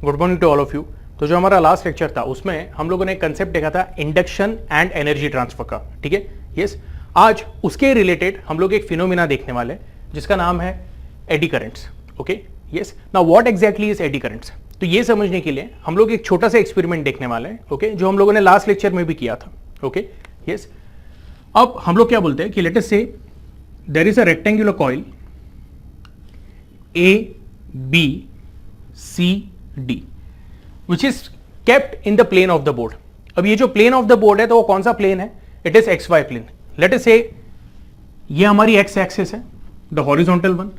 Good morning to all of you. तो जो हमारा लास्ट लेक्चर था उसमें हम लोगों ने कंसेप्ट देखा था इंडक्शन एंड एनर्जी ट्रांसफर का, ठीक है। यस, आज उसके रिलेटेड हम लोग एक फिनोमिना देखने वाले हैं जिसका नाम है AD currents. Okay, yes. Now what exactly is eddy currents? तो ये समझने के लिए हम लोग एक छोटा सा एक्सपेरिमेंट देखने वाले हैं, ओके, जो हम लोगों ने लास्ट लेक्चर में भी किया था। Okay, yes. अब हम लोग क्या बोलते हैं कि let us say there is a rectangular coil A, B, C, D, which is kept in the plane of the board. अब ये जो प्लेन ऑफ द बोर्ड है तो वो कौन सा प्लेन है? It is x y plane. Let us say ये हमारी एक्स एक्सिस है, द हॉरिजॉन्टल वन,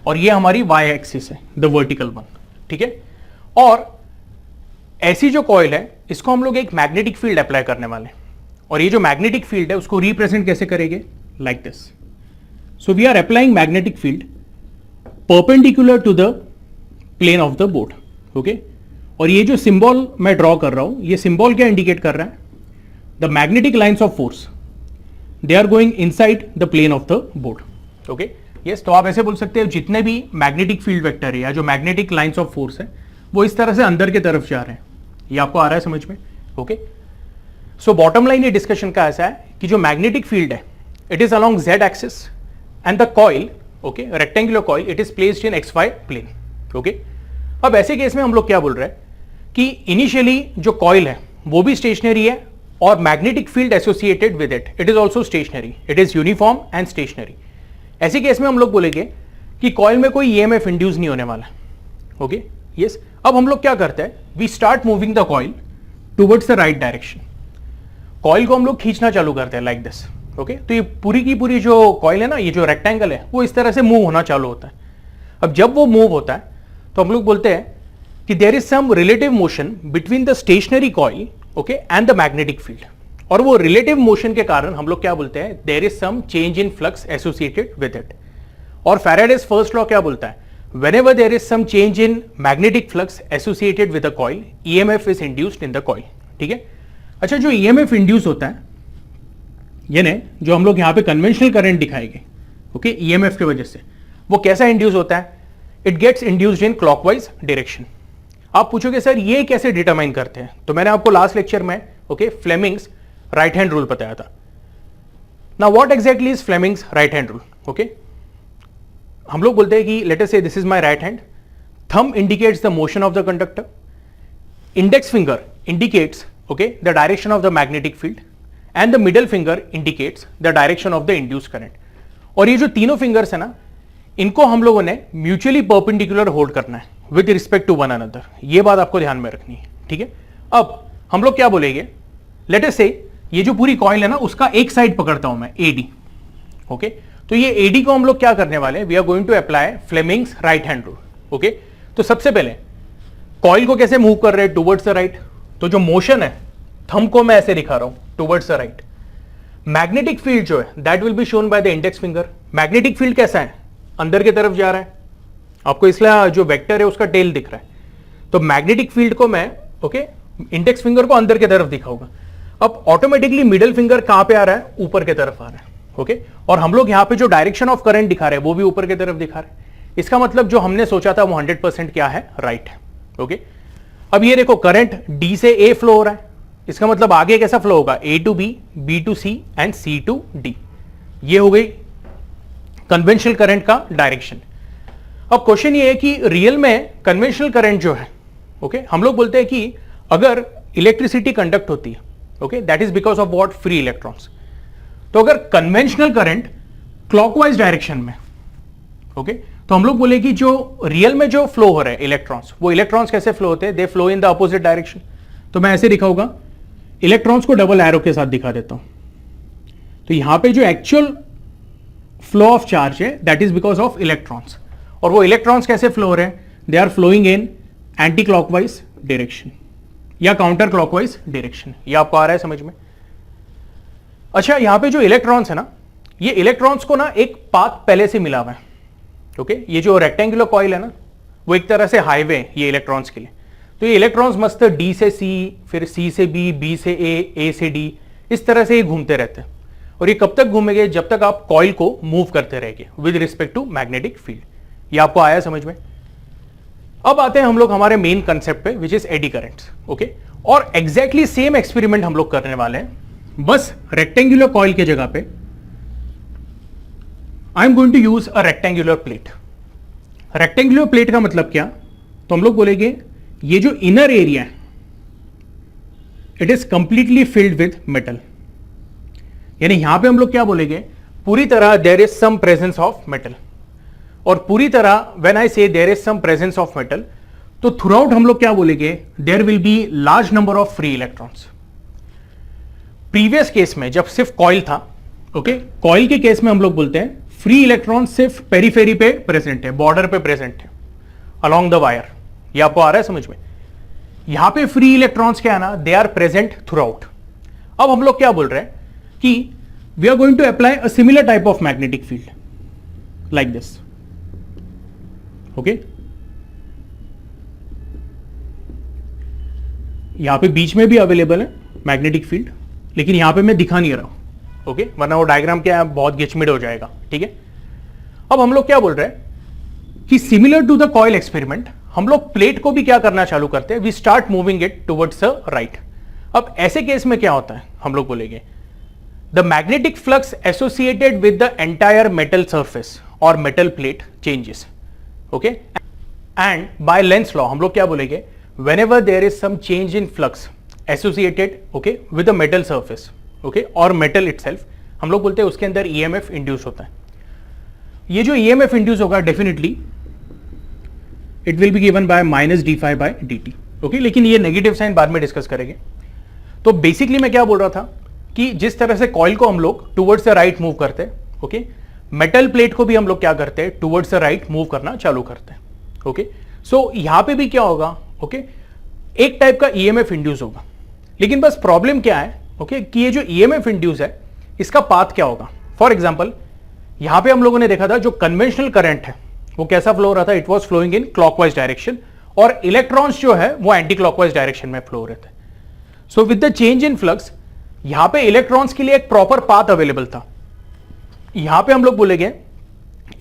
और ये हमारी वाई एक्सिस है, द वर्टिकल वन, ठीक है। और ऐसी जो कॉइल है इसको हम लोग एक मैग्नेटिक फील्ड अप्लाई करने वाले हैं, और ये जो मैग्नेटिक फील्ड है उसको रिप्रेजेंट कैसे करेंगे? Like this. So we are applying magnetic field perpendicular to the plane of the board, okay. और ये जो सिंबल मैं ड्रॉ कर रहा हूं, ये सिंबल क्या इंडिकेट कर रहा है? The magnetic lines of force they are going inside the plane of the board, okay, yes. तो आप ऐसे बोल सकते हो जितने भी मैग्नेटिक फील्ड वेक्टर है या जो मैग्नेटिक लाइंस ऑफ फोर्स है वो इस तरह से अंदर की तरफ जा रहे हैं। ये आपको आ रहा है समझ में? ओके। सो बॉटम लाइन ये डिस्कशन का ऐसा है कि जो मैग्नेटिक फील्ड है it is along z axis and the coil, okay, rectangular coil, it is placed in x y plane, okay. अब ऐसे केस में हम लोग क्या बोल रहे हैं कि इनिशियली जो कॉइल है वो भी स्टेशनरी है और magnetic field associated with it it is also stationary, it is uniform and stationary. ऐसे केस में हम लोग बोलेंगे कि कॉइल में कोई ईएमएफ इंड्यूस नहीं होने वाला, ओके, यस। अब हम लोग क्या करते हैं? We start moving the coil towards the right direction. Coil को हम लोग खींचना चालू करते हैं लाइक दिस, ओके। तो ये पूरी की पूरी जो कॉइल है ना, ये जो रेक्टेंगल है वो इस तरह से मूव होना चालू होता है। अब जब वो मूव होता है तो हम लोग बोलते हैं कि there is some relative motion between the stationary coil, okay, and the magnetic field. और वो रिलेटिव मोशन के कारण हम लोग क्या बोलते हैं? There is some change in flux associated with it. और फैराडेज फर्स्ट लॉ क्या बोलता है? Whenever there is some change in magnetic flux associated with the coil, EMF is induced in the coil, ठीक है। अच्छा, जो ईएमएफ इंड्यूस होता है यानी जो हम लोग यहां पे कन्वेंशनल करंट दिखाएंगे, ओके, ईएमएफ की वजह से, वो कैसा इंड्यूस होता है? It gets induced in clockwise direction. आप पूछोगे सर ये कैसे डिटरमाइन करते हैं? तो मैंने आपको लास्ट लेक्चर में, okay, Fleming's right hand rule बताया था। Now what exactly is Fleming's right hand rule? Okay, हम लोग बोलते हैं कि let us say this is my right hand, thumb indicates the motion of the conductor, index finger indicates, okay, the direction of the magnetic field, and the middle finger indicates the direction of the induce current. और ये जो तीनों fingers है ना, इनको हम लोगों ने म्यूचुअली परपेंडिकुलर होल्ड करना है with respect to one another. ये बात आपको ध्यान में रखनी है, ठीक है। अब हम लोग क्या बोलेंगे? लेट अस से ये जो पूरी कॉइल है ना उसका एक साइड पकड़ता हूं मैं, एडी, ओके। तो ये एडी को हम लोग क्या करने वाले हैं? We are going to apply Fleming's right hand rule, okay. तो सबसे पहले कॉइल को कैसे मूव कर रहे हैं? Towards the right. तो जो मोशन है, थंब को मैं ऐसे दिखा रहा हूं, towards the right. Magnetic field जो है that will be shown by the index finger. Magnetic field कैसा है? अंदर की तरफ जा रहा है आपको, इसलिए जो वेक्टर है उसका टेल दिख रहा है। तो मैग्नेटिक फील्ड को मैं, ओके, इंडेक्स फिंगर को अंदर की तरफ दिखाऊंगा। अब ऑटोमेटिकली मिडल फिंगर कहां पे आ रहा है? ऊपर की तरफ आ रहा है, ओके। और हम लोग यहां पे जो डायरेक्शन ऑफ करंट दिखा रहे हैं वो भी ऊपर की तरफ दिखा रहे हैं। इसका मतलब जो हमने सोचा था वो 100% क्या है? राइट है, ओके। अब ये देखो करंट डी से ए फ्लो हो रहा है, इसका मतलब आगे कैसा फ्लो होगा? A to B, B to C and C to D. ये हो गई कन्वेंशनल करंट का डायरेक्शन। अब क्वेश्चन ये है कि रियल में कन्वेंशनल करंट जो है, ओके, हम लोग बोलते हैं कि अगर इलेक्ट्रिसिटी कंडक्ट होती है, okay, that is because of what? Free electrons. तो अगर कन्वेंशनल करंट क्लॉकवाइज डायरेक्शन में, ओके, तो हम लोग बोले कि जो रियल में जो फ्लो हो रहे हैं इलेक्ट्रॉन्स, वो इलेक्ट्रॉन्स कैसे फ्लो होते हैं? They flow in the opposite direction. तो मैं ऐसे दिखाऊंगा, इलेक्ट्रॉन्स को डबल एरो के साथ दिखा देता हूं। तो यहां पे जो एक्चुअल फ्लो ऑफ चार्ज है that is because of electrons. और वो इलेक्ट्रॉन्स कैसे फ्लो हो रहे हैं? They are flowing in anti clockwise direction या काउंटर क्लॉकवाइज डायरेक्शन। ये आपको आ रहा है समझ में? अच्छा, यहां पे जो इलेक्ट्रॉन्स है ना, ये इलेक्ट्रॉन्स को ना एक पाथ पहले से मिला हुआ है, ओके। ये जो रेक्टेंगुलर कॉइल है ना वो एक तरह से हाईवे ये इलेक्ट्रॉन्स के लिए। तो ये इलेक्ट्रॉन्स मस्त डी से सी, फिर सी से बी, बी से ए से डी, इस तरह से ये घूमते रहते हैं। और ये कब तक घूमेंगे? जब तक आप कॉइल को मूव करते रहेंगे with respect to magnetic field. ये आपको आया समझ में? अब आते हैं हम लोग हमारे मेन कंसेप्ट पे which is AD currents. Okay, और एग्जैक्टली सेम एक्सपेरिमेंट हम लोग करने वाले हैं, बस रेक्टेंगुलर कॉइल के जगह पे I am going to use a rectangular plate. Rectangular plate का मतलब क्या, तो हम लोग बोलेंगे ये जो इनर एरिया है it is completely filled with metal, यानी यहां पे हम लोग क्या बोलेंगे, पूरी तरह there is some presence of metal. और पूरी तरह when I say there is some presence of metal, तो थ्रू आउट हम लोग क्या बोलेंगे, there will be large number of free electrons. Previous case में जब सिर्फ कॉइल था, ओके, कॉइल के केस में हम लोग बोलते हैं फ्री इलेक्ट्रॉन सिर्फ पेरीफेरी पे प्रेजेंट है, बॉर्डर पे प्रेजेंट है अलोंग द वायर। ये आपको आ रहा है समझ में? यहां पे फ्री इलेक्ट्रॉन्स क्या है ना, they are present throughout. अब हम लोग क्या बोल रहे हैं कि we are going to apply a similar type of magnetic field like this. Okay, यहां पे बीच में भी अवेलेबल है मैग्नेटिक फील्ड, लेकिन यहां पे मैं दिखा नहीं रहा हूं, ओके, वरना वो डायग्राम क्या है बहुत गिचमिड हो जाएगा। ठीक है, अब हम लोग क्या बोल रहे हैं कि similar to the coil experiment हम लोग प्लेट को भी क्या करना चालू करते हैं, we start moving it towards the right. अब ऐसे केस में क्या होता है, हम लोग बोलेंगे the magnetic flux associated with the entire metal surface और metal plate changes. Okay, and by Lenz law हम लोग क्या बोलेंगे, whenever there is some change in flux associated, okay, with the metal surface, okay, और metal itself, हम लोग बोलते हैं उसके अंदर EMF इंड्यूस होता है। ये जो EMF इंड्यूस होगा definitely it will be given bye -d∅/dt, okay, लेकिन ये नेगेटिव साइन बाद में डिस्कस करेंगे। तो बेसिकली मैं क्या बोल रहा था कि जिस तरह से कॉइल को हम लोग टुवर्ड्स द राइट मूव करते हैं, ओके, मेटल प्लेट को भी हम लोग क्या करते हैं, टुवर्ड्स द राइट मूव करना चालू करते हैं। ओके, सो यहां पे भी क्या होगा, ओके, एक टाइप का EMF इंड्यूस होगा, लेकिन बस प्रॉब्लम क्या है, ओके, कि ये जो EMF इंड्यूस है इसका पाथ क्या होगा। फॉर एग्जांपल यहां पे हम लोगों ने देखा था जो कन्वेंशनल करंट है वो कैसा फ्लो हो रहा था, it was flowing in clockwise direction, और इलेक्ट्रॉन्स जो है वो एंटी क्लॉकवाइज डायरेक्शन में फ्लो हो रहे थे। So with the change in flux यहां पे इलेक्ट्रॉन्स के लिए एक प्रॉपर पाथ अवेलेबल था, यहां पे हम लोग बोलेंगे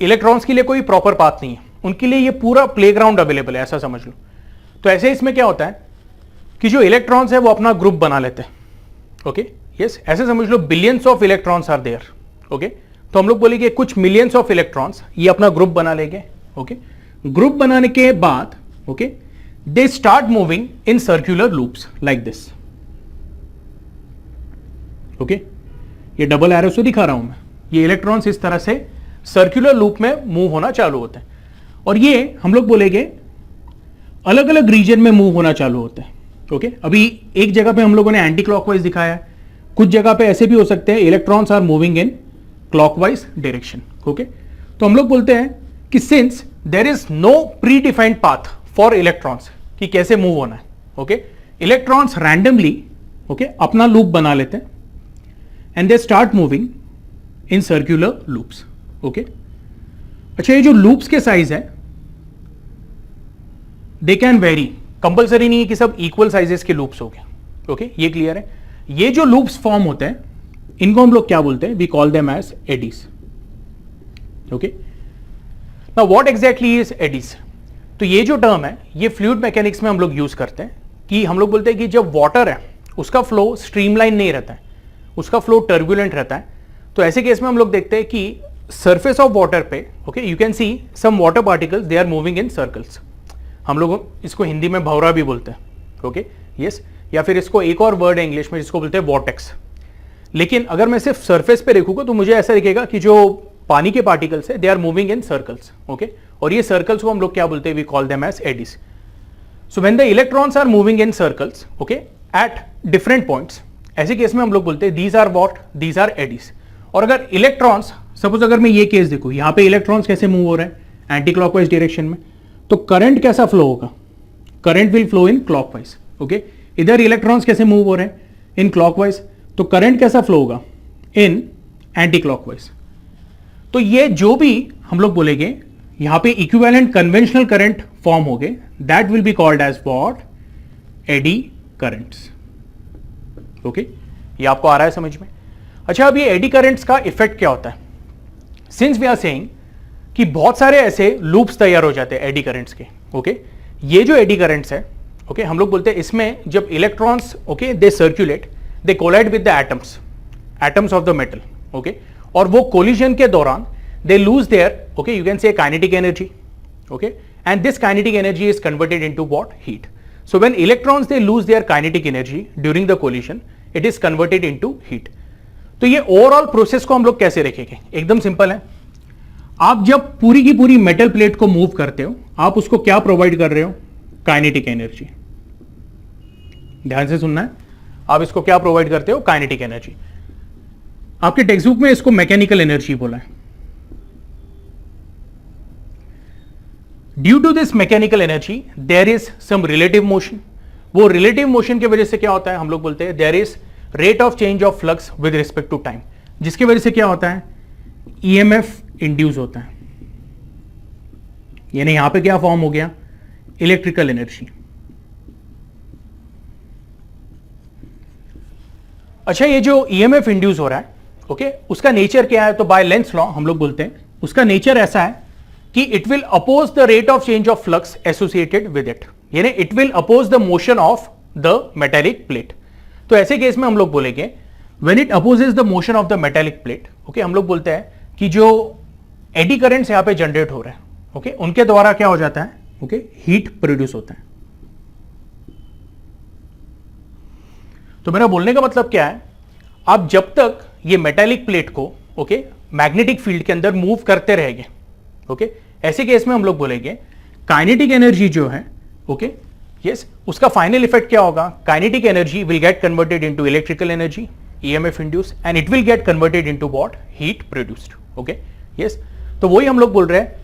इलेक्ट्रॉन्स के लिए कोई प्रॉपर पाथ नहीं है, उनके लिए ये पूरा प्लेग्राउंड अवेलेबल है, ऐसा समझ लो। तो ऐसे इसमें क्या होता है कि जो इलेक्ट्रॉन्स है वो अपना ग्रुप बना लेते हैं। ओके, यस, ऐसे समझ लो billions of electrons are there. Okay, तो हम लोग बोलेंगे कुछ मिलियंस ऑफ इलेक्ट्रॉन्स ये अपना ग्रुप बना लेंगे। ओके, ग्रुप बनाने के बाद okay they start moving in circular loops like this. Okay, ये डबल एरो से दिखा रहा हूं मैं, ये इलेक्ट्रॉन्स इस तरह से सर्कुलर लूप में मूव होना चालू होते हैं, और ये हम लोग बोलेंगे अलग अलग रीजन में मूव होना चालू होता है। ओके, अभी एक जगह पे हम लोगों ने एंटी क्लॉकवाइज दिखाया है, कुछ जगह पे ऐसे भी हो सकते हैं electrons are moving in clockwise direction. Okay, तो हम लोग बोलते हैं कि since there is no predefined path for electrons कि कैसे मूव होना है, ओके, इलेक्ट्रॉन्स रैंडमली ओके अपना लूप बना लेते हैं and they start moving in circular loops. Okay, अच्छा, ये जो लूप्स के साइज है दे कैन वेरी, कंपल्सरी नहीं है कि सब इक्वल साइजेस के लूप्स हो गए। ओके, ये क्लियर है। ये जो लूप्स फॉर्म होते हैं इनको हम लोग क्या बोलते हैं, we call them as eddies. Okay, now what exactly is eddies. तो ये जो टर्म है ये फ्लूइड मैकेनिक्स में हम लोग यूज करते हैं कि हम लोग बोलते हैं कि जब वाटर है उसका फ्लो स्ट्रीमलाइन नहीं रहता है, उसका फ्लो टर्बुलेंट रहता है। तो ऐसे केस में हम लोग देखते हैं कि सरफेस ऑफ वाटर पे okay you can see some water particles they are moving in circles. हम लोग इसको हिंदी में भंवरा भी बोलते हैं। ओके, यस, या फिर इसको एक और वर्ड है इंग्लिश में जिसको बोलते हैं वॉर्टेक्स। लेकिन अगर मैं सिर्फ सरफेस पे देखूंगा तो मुझे ऐसा दिखेगा कि जो पानी के पार्टिकल्स है they are moving in circles. Okay, और ये सर्कल्स को हम लोग क्या बोलते हैं, we call them as eddies. So when the electrons are moving in circles okay at different points, ऐसे केस में हम लोग बोलते हैं these are what, these are eddies. और अगर इलेक्ट्रॉन्स सपोज अगर मैं ये केस देखूं, यहां पे इलेक्ट्रॉन्स कैसे मूव हो रहे हैं एंटी क्लॉकवाइज डायरेक्शन में, तो करंट कैसा फ्लो होगा, current will flow in clockwise. Okay, इधर इलेक्ट्रॉन्स कैसे मूव हो रहे हैं इन क्लॉकवाइज, तो करंट कैसा फ्लो होगा इन एंटी क्लॉकवाइज। तो ये जो भी हम लोग बोलेंगे यहां पे इक्विवेलेंट कन्वेंशनल करंट फॉर्म हो गए, that will be called as what, eddy currents. Okay, ये आपको आ रहा है समझ में। अच्छा, अब ये एडी करंट्स का इफेक्ट क्या होता है, सिंस वी आर सेइंग कि बहुत सारे ऐसे लूप्स तैयार हो जाते हैं एडी करंट्स के। ओके, ये जो एडी करंट्स है, ओके, हम लोग बोलते हैं इसमें जब electrons, okay, they circulate, they collide with the atoms of the metal, okay, और वो कोलिजन के दौरान they lose their, okay, you can say kinetic energy, okay, and this kinetic energy is converted into what? Heat. So when electrons they lose their kinetic energy during the collision, it is converted into heat. तो ये overall process को हम लोग कैसे रखेंगे? एकदम simple है. आप जब पूरी की पूरी मेटल प्लेट को मूव करते हो, आप उसको क्या प्रोवाइड कर रहे हो? Kinetic energy. ध्यान से सुनना है. आप इसको क्या प्रोवाइड करते हो? Kinetic energy. आपके टेक्स्ट बुक में इसको मैकेनिकल एनर्जी बोला है. Due to this mechanical energy there is some relative motion. वो रिलेटिव मोशन की वजह से क्या होता है? हम लोग बोलते हैं there is rate of change of flux with respect to time, जिसकी वजह से क्या होता है? ईएमएफ इंड्यूस होता है. यानी यहां पे क्या फॉर्म हो गया? Electrical energy. अच्छा, ये जो ईएमएफ इंड्यूस हो रहा है, ओके, उसका नेचर क्या है? तो बाय लेंस लॉ हम लोग बोलते हैं उसका नेचर ऐसा है कि it will oppose the rate of change of flux associated with it. यानी it will oppose the motion of the metallic plate. तो ऐसे केस में हम लोग बोलेंगे when it opposes the motion of the metallic plate, okay, हम लोग बोलते हैं कि जो एडी करंट्स यहां पे जनरेट हो रहे हैं, ओके, उनके द्वारा क्या हो जाता है? ओके, हीट प्रोड्यूस होता है. तो मेरा बोलने का मतलब क्या है? आप जब तक ये मेटेलिक प्लेट को, ओके, मैग्नेटिक फील्ड के अंदर मूव करते रहेंगे, ओके, ऐसे केस में हम लोग बोलेंगे काइनेटिक एनर्जी जो है, ओके, यस, उसका फाइनल इफेक्ट क्या होगा? Kinetic energy will get converted into electrical energy, EMF induce, and it will get converted into what? Heat produced. Okay, yes. तो वही हम लोग बोल रहे हैं.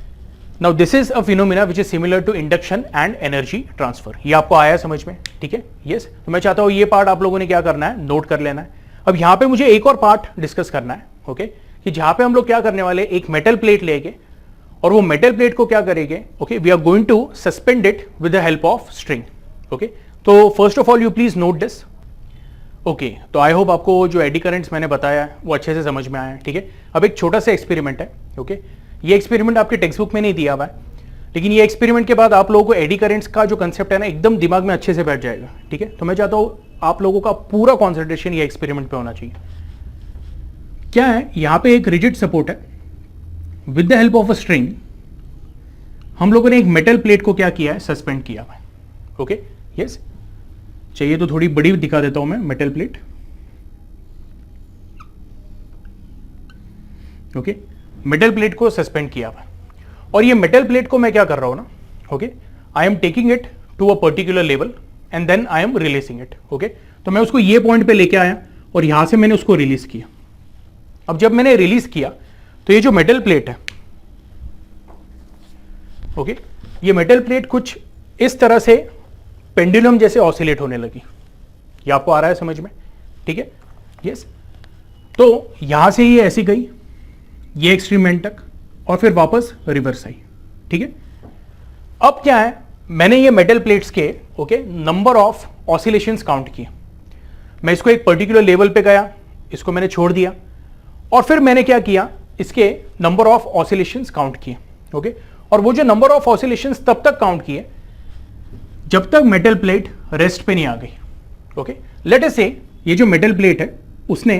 Now this is a phenomena which is similar to induction and energy transfer. ये आपको आया समझ में? ठीक है, यस. तो मैं चाहता हूं ये पार्ट आप लोगों ने क्या करना है? नोट कर लेना है. अब यहां पे मुझे एक और पार्ट डिस्कस करना है, ओके, कि जहां पे हम लोग क्या करने वाले? एक मेटल प्लेट लेके, और वो मेटल प्लेट को क्या करेंगे? Okay, we are going to suspend it with the help of string. Okay, तो first of all you please note this. Okay, तो आई होप आपको जो एडी करंट्स मैंने बताया है वो अच्छे से समझ में आया है. ठीक है, अब एक छोटा सा एक्सपेरिमेंट है. ओके, ये एक्सपेरिमेंट आपके टेक्स्ट बुक में नहीं दिया हुआ है, लेकिन ये एक्सपेरिमेंट के बाद आप लोगों को एडी करंट्स का जो कंसेप्ट है ना एकदम दिमाग में अच्छे से बैठ जाएगा. ठीक है, तो मैं चाहता हूं आप लोगों का पूरा कॉन्सेंट्रेशन ये एक्सपेरिमेंट पे होना चाहिए. क्या है? यहां पे एक रिजिड सपोर्ट है. With the help of a string हम लोगों ने एक मेटल प्लेट को क्या किया है? सस्पेंड किया है. Okay, yes. चाहिए तो थोड़ी बड़ी दिखा देता हूं मैं metal plate. Okay, metal plate को सस्पेंड किया हुआ है, और ये मेटल प्लेट को मैं क्या कर रहा हूं ना? Okay, I am taking it to a particular level and then I am releasing it. Okay, तो मैं उसको ये पॉइंट पे लेके आया और यहां से मैंने उसको रिलीज किया. अब जब मैंने रिलीज किया तो ये जो मेटल प्लेट है, ओके, ये मेटल प्लेट कुछ इस तरह से पेंडुलम जैसे ऑसिलेट होने लगी. ये आपको आ रहा है समझ में? ठीक है, यस. तो यहां से ये ऐसी गई, ये एक्सट्रीम एंड तक, और फिर वापस रिवर्स आई. ठीक है, अब क्या है? मैंने ये मेटल प्लेट्स के, okay, number of oscillations count किए. मैं इसको एक पर्टिकुलर लेवल पे गया, इसको मैंने छोड़ दिया, और फिर मैंने क्या किया? इसके नंबर ऑफ ऑसिलेशंस काउंट किए. ओके, और वो जो नंबर ऑफ ऑसिलेशंस तब तक काउंट किए जब तक मेटल प्लेट रेस्ट पे नहीं आ गई. ओके, लेट अस से ये जो मेटल प्लेट है उसने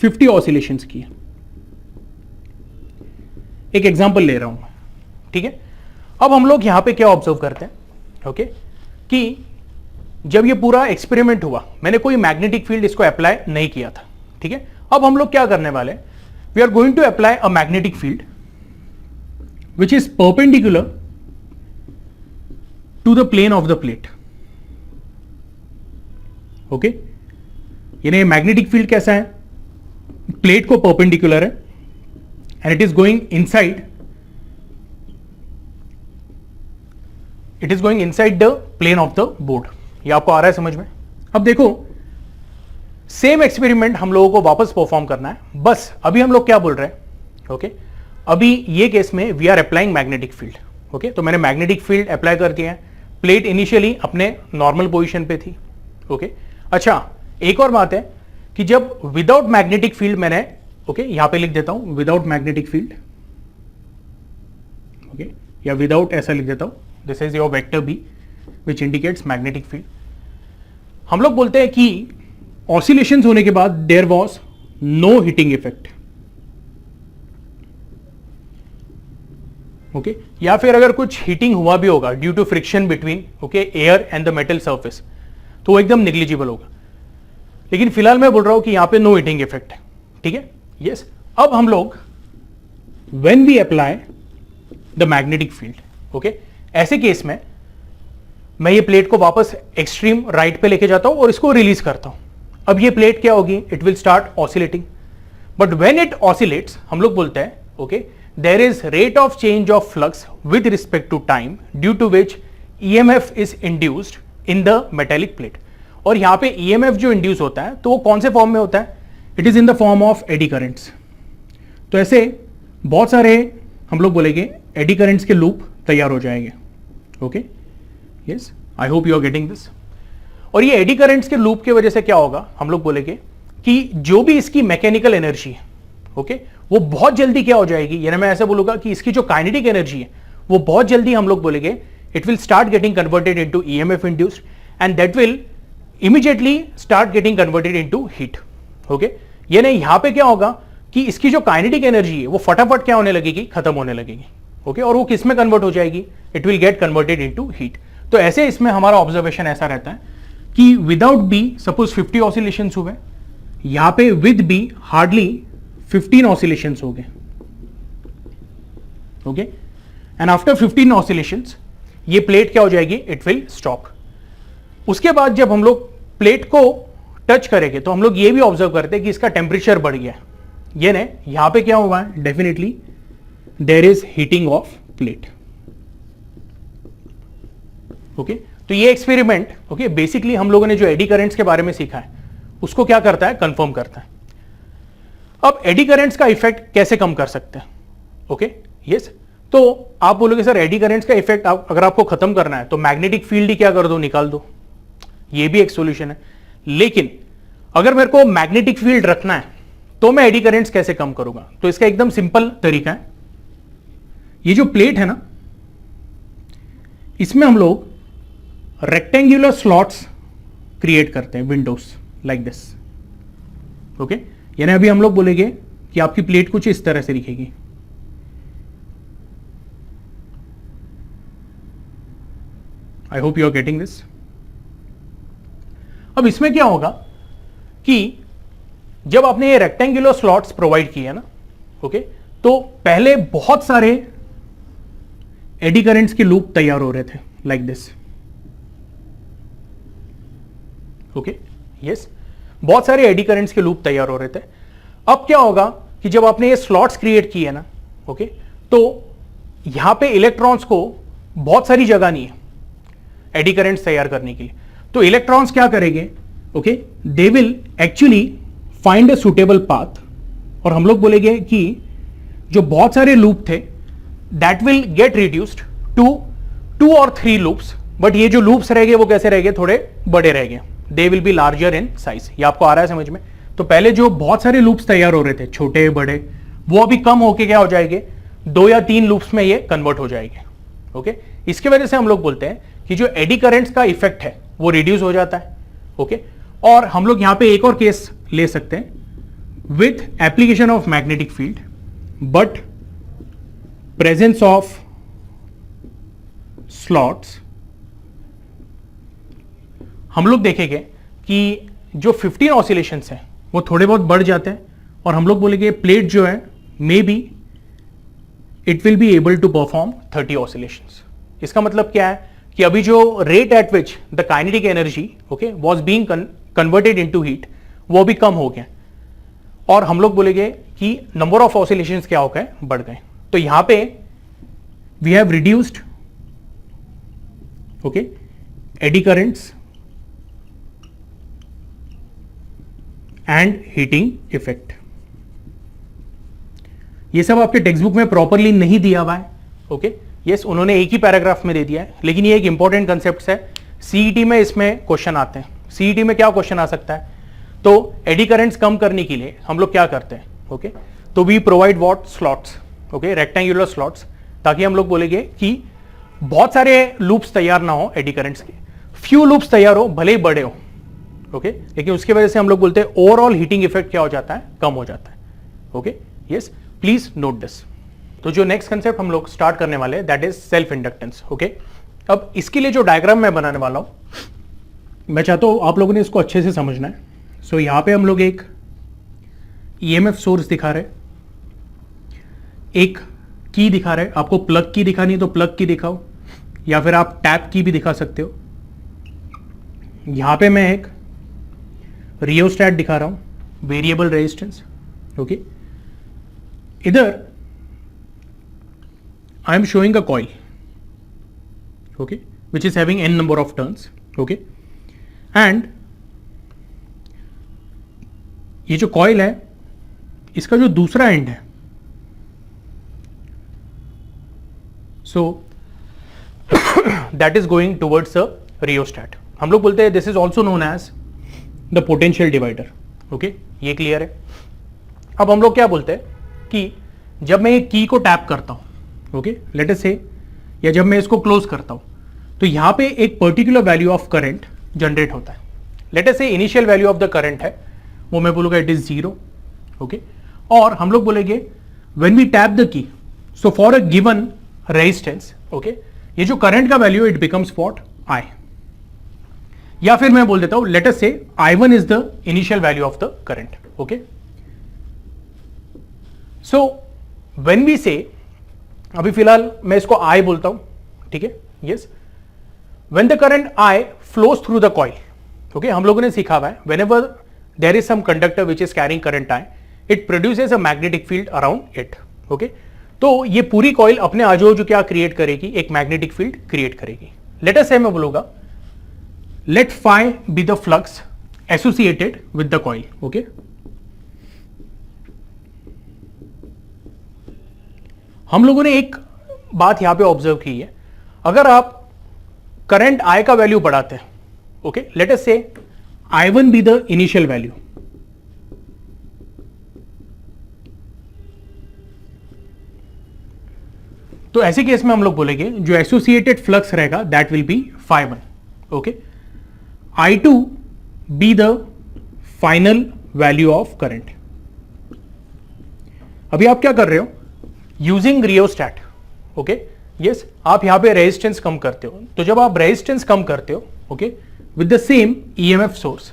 50 ऑसिलेशंस किए. एक एग्जांपल ले रहा हूं मैं. ठीक है, अब हम लोग यहां पे क्या ऑब्जर्व करते हैं? ओके, कि जब ये पूरा एक्सपेरिमेंट हुआ, मैंने कोई मैग्नेटिक फील्ड इसको अप्लाई नहीं किया था. ठीक है, अब हम लोग क्या करने वाले? We are going to apply a magnetic field which is perpendicular to the plane of the plate. Okay, यानी मैग्नेटिक फील्ड कैसा है? प्लेट को परपेंडिकुलर है and it is going inside, the plane of the board. ये आपको आ रहा है समझ में? अब देखो, सेम एक्सपेरिमेंट हम लोगों को वापस परफॉर्म करना है. बस अभी हम लोग क्या बोल रहे हैं? ओके, अभी ये केस में we are applying magnetic field. Okay, तो मैंने मैग्नेटिक फील्ड अप्लाई कर दिया है. प्लेट इनिशियली अपने नॉर्मल पोजीशन पे थी. ओके, अच्छा, एक और बात है कि जब विदाउट मैग्नेटिक फील्ड मैंने, ओके, यहां पे लिख देता हूं विदाउट मैग्नेटिक फील्ड. ओके, या विदाउट ऐसा लिख देता हूं, this is your vector B. Which indicates magnetic field. हम लोग बोलते हैं कि ऑसिलेशंस होने के बाद there was no heating effect, okay, या फिर अगर कुछ हीटिंग हुआ भी होगा due to friction between okay air and the metal surface, तो वो एकदम निग्लिजिबल होगा। लेकिन फिलहाल मैं बोल रहा हूं कि यहां पे नो हीटिंग इफेक्ट है, ठीक है, यस। अब हम लोग when we apply the magnetic field, okay, ऐसे केस में मैं ये प्लेट को वापस एक्सट्रीम राइट पे लेके जाता हूं और इसको रिलीज करता हूं। अब ये प्लेट क्या होगी, it will start oscillating, but when it oscillates हम लोग बोलते हैं okay there is rate of change of flux with respect to time due to which EMF is induced in the metallic plate. और यहां पे EMF जो induce होता है तो वो कौन से फॉर्म में होता है, it is in the form of eddy currents. तो ऐसे बहुत सारे हम लोग बोलेंगे एडी करंट्स के लूप तैयार हो जाएंगे, okay, yes, I hope you are getting this. और ये एडी करंट्स के लूप की वजह से क्या होगा, हम लोग बोलेंगे कि जो भी इसकी मैकेनिकल एनर्जी है ओके वो बहुत जल्दी क्या हो जाएगी, यानी मैं ऐसे बोलूंगा कि इसकी जो काइनेटिक एनर्जी है वो बहुत जल्दी हम लोग बोलेंगे it will start getting converted into EMF induced and that will immediately start getting converted into heat, okay. यानी यहां पे क्या होगा कि इसकी जो काइनेटिक एनर्जी है वो फटाफट क्या होने लगेगी, खत्म होने लगेगी, ओके, और वो किस में कन्वर्ट हो जाएगी, it will get converted into heat. तो ऐसे इसमें हमारा ऑब्जर्वेशन ऐसा रहता है कि विदाउट बी सपोज 50 ऑसिलेशंस हुए, यहां पे विद बी हार्डली 15 ऑसिलेशंस हो गए, ओके, एंड आफ्टर 15 ऑसिलेशंस ये प्लेट क्या हो जाएगी, इट विल स्टॉप। उसके बाद जब हम लोग प्लेट को टच करेंगे तो हम लोग ये भी ऑब्जर्व करते हैं कि इसका टेम्परेचर बढ़ गया, ये ना यहां पे क्या हुआ है, definitely there is heating of plate, okay. तो ये एक्सपेरिमेंट ओके बेसिकली हम लोगों ने जो एडी करंट्स के बारे में सीखा है उसको क्या करता है, कंफर्म करता है। अब एडी करंट्स का इफेक्ट कैसे कम कर सकते हैं, ओके, यस। तो आप बोलोगे सर एडी करंट्स का इफेक्ट अगर आपको खत्म करना है तो मैग्नेटिक फील्ड ही क्या कर दो, निकाल दो, ये भी एक सॉल्यूशन है। लेकिन अगर मेरे को मैग्नेटिक फील्ड रखना है तो मैं एडी करंट्स कैसे कम करूंगा, तो इसका एकदम सिंपल तरीका है, ये जो प्लेट है ना इसमें हम लोग रेक्टेंगुलर स्लॉट्स क्रिएट करते हैं, विंडोज लाइक दिस, ओके। यानी अभी हम लोग बोलेंगे कि आपकी प्लेट कुछ इस तरह से दिखेगी, I hope you are getting this. अब इसमें क्या होगा कि जब आपने ये रेक्टेंगुलर स्लॉट्स प्रोवाइड किए ना ओके तो पहले बहुत सारे एडी करंट्स के लूप तैयार हो रहे थे लाइक दिस, ओके, यस, बहुत सारे एडी करंट्स के लूप तैयार हो रहे थे। अब क्या होगा कि जब आपने ये स्लॉट्स क्रिएट किए ना ओके तो यहां पे इलेक्ट्रॉन्स को बहुत सारी जगह नहीं है एडी करंट्स तैयार करने के लिए, तो इलेक्ट्रॉन्स क्या करेंगे, okay, they will actually find a suitable path, और हम लोग बोलेंगे कि जो बहुत सारे लूप थे that will get reduced to 2 और 3 लूप्स, बट ये जो लूप्स रहेंगे वो कैसे रहेंगे, थोड़े बड़े रहेंगे, they will be larger in size. ये आपको आ रहा है समझ में? तो पहले जो बहुत सारे लूप्स तैयार हो रहे थे छोटे बड़े, वो अभी कम होके क्या हो जाएंगे, 2 या 3 लूप्स में ये कन्वर्ट हो जाएंगे, ओके। इसके वजह से हम लोग बोलते हैं कि जो एडी करंट्स का इफेक्ट है वो रिड्यूस हो जाता है, ओके। और हम लोग यहां पे एक और केस ले सकते हैं with application of magnetic field but presence of slots. हम लोग देखेंगे कि जो 15 ऑसिलेशंस हैं वो थोड़े बहुत बढ़ जाते हैं और हम लोग बोलेंगे प्लेट जो है maybe it will be able to perform 30 oscillations. इसका मतलब क्या है कि अभी जो rate at which the kinetic energy okay was being converted into heat वो भी कम हो गया और हम लोग बोलेंगे कि नंबर ऑफ ऑसिलेशंस क्या हो गए, बढ़ गए। तो यहां पे we have reduced okay eddy currents and heating effect. ये सब आपके टेक्स्ट बुक में प्रॉपरली नहीं दिया हुआ है, ओके। यस, उन्होंने एक ही पैराग्राफ में दे दिया है, लेकिन ये एक इंपॉर्टेंट कंसेप्ट है, सीईटी में इसमें क्वेश्चन आते हैं। सीईटी में क्या क्वेश्चन आ सकता है, तो एडी करंट्स कम करने के लिए हम लोग क्या करते हैं, ओके, तो we provide what slots, okay, rectangular slots, ताकि हम लोग बोलेंगे कि बहुत सारे लूप्स तैयार ना हो एडी करंट्स के, फ्यू लूप्स तैयार हो, भले ही बड़े हो, ओके, लेकिन उसकी वजह से हम लोग बोलते हैं ओवरऑल हीटिंग इफेक्ट क्या हो जाता है, कम हो जाता है, okay, yes, please note this. तो जो नेक्स्ट कंसेप्ट हम लोग स्टार्ट करने वाले हैं that is self inductance, okay. अब इसके लिए जो डायग्राम मैं बनाने वाला हूं, मैं चाहता हूं आप लोगों ने इसको अच्छे से समझना है। सो यहां पे हम लोग एक ईएमएफ सोर्स दिखा रहे, एक की दिखा रहे, आपको प्लग की दिखानी है तो प्लग की दिखाओ, या फिर आप टैप की भी दिखा सकते हो। यहां पे मैं एक रियोस्टैट दिखा रहा हूं, वेरिएबल रेजिस्टेंस, ओके। इधर I am showing a coil, okay, which is having n number of turns, okay, and ये जो coil है इसका जो दूसरा end है, so that is going towards a rheostat. हम लोग बोलते हैं this is also known as the potential divider, okay, ये क्लियर है। अब हम लोग क्या बोलते हैं कि जब मैं एक की को टैप करता हूं, ओके, लेट अस से, या जब मैं इसको क्लोज करता हूं तो यहां पे एक particular value of current generate होता है। लेट अस से initial value of the current है वो मैं बोलूंगा इट इज 0, ओके, और हम लोग बोलेंगे when we tap the key, so for a given resistance, okay, ये जो करंट का value it becomes what, I, या फिर मैं बोल देता हूं let us say I1 is the initial value of the current, okay. So when we say, अभी फिलहाल मैं इसको I बोलता हूं, ठीक है, yes, when the current I flows through the coil, okay, हम लोगों ने सीखा हुआ है whenever there is some conductor which is carrying current I, it produces a magnetic field around it, okay. तो ये पूरी कॉइल अपने आजू बाजू क्या क्रिएट करेगी, एक मैग्नेटिक फील्ड क्रिएट करेगी। लेट अस से मैं बोलूंगा let phi be the flux associated with the coil, okay. हम लोगों ने एक बात यहां पे ऑब्जर्व की है, अगर आप करंट I का वैल्यू बढ़ाते हैं, okay, let us say I1 be the initial value, तो ऐसे केस में हम लोग बोलेंगे जो एसोसिएटेड फ्लक्स रहेगा that will be φ1, okay, I2 be the final value of current. अभी आप क्या कर रहे हो, यूजिंग रियोस्टैट, ओके, यस, आप यहां पे रेजिस्टेंस कम करते हो, तो जब आप रेजिस्टेंस कम करते हो, okay, with the same EMF source,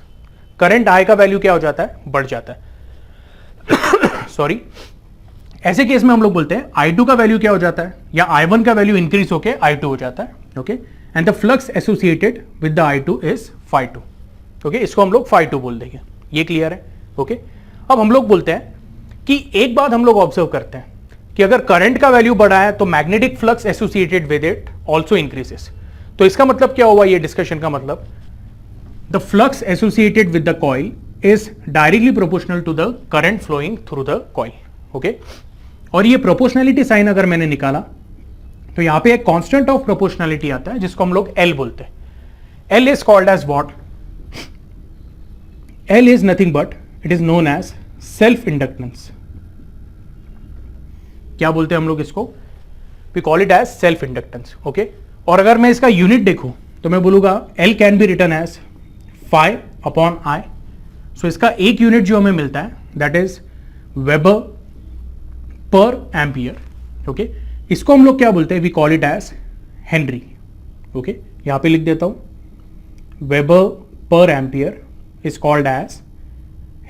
current I का वैल्यू क्या हो जाता है, बढ़ जाता है सॉरी। ऐसे केस में हम लोग बोलते हैं I2 का वैल्यू क्या हो जाता है, या I1 का वैल्यू इंक्रीज होकर I2 हो जाता है, okay, and the flux associated with the I2 is φ2, okay, इसको हम लोग φ2 बोल देंगे, ये क्लियर है, ओके। अब हम लोग बोलते हैं कि एक बात हम लोग ऑब्जर्व करते हैं कि अगर करंट का वैल्यू बढ़ा है तो magnetic flux associated with it also increases. तो इसका मतलब क्या हुआ, ये डिस्कशन का मतलब, the flux associated with the coil is directly proportional to the current flowing through the coil, okay. और ये प्रोपोर्शनलिटी साइन अगर मैंने निकाला तो यहां पे एक कांस्टेंट ऑफ प्रोपोर्शनलिटी आता है जिसको हम लोग L बोलते हैं। L is called as what, L is nothing but it is known as self inductance. क्या बोलते हैं हम लोग इसको, we call it as self inductance, okay. और अगर मैं इसका यूनिट देखूं तो मैं बोलूंगा L can be written as φ upon I। So इसका एक यूनिट जो हमें मिलता है that is weber per ampere, okay. इसको हम लोग क्या बोलते हैं, we call it as henry, okay. यहां पे लिख देता हूं weber per ampere is called as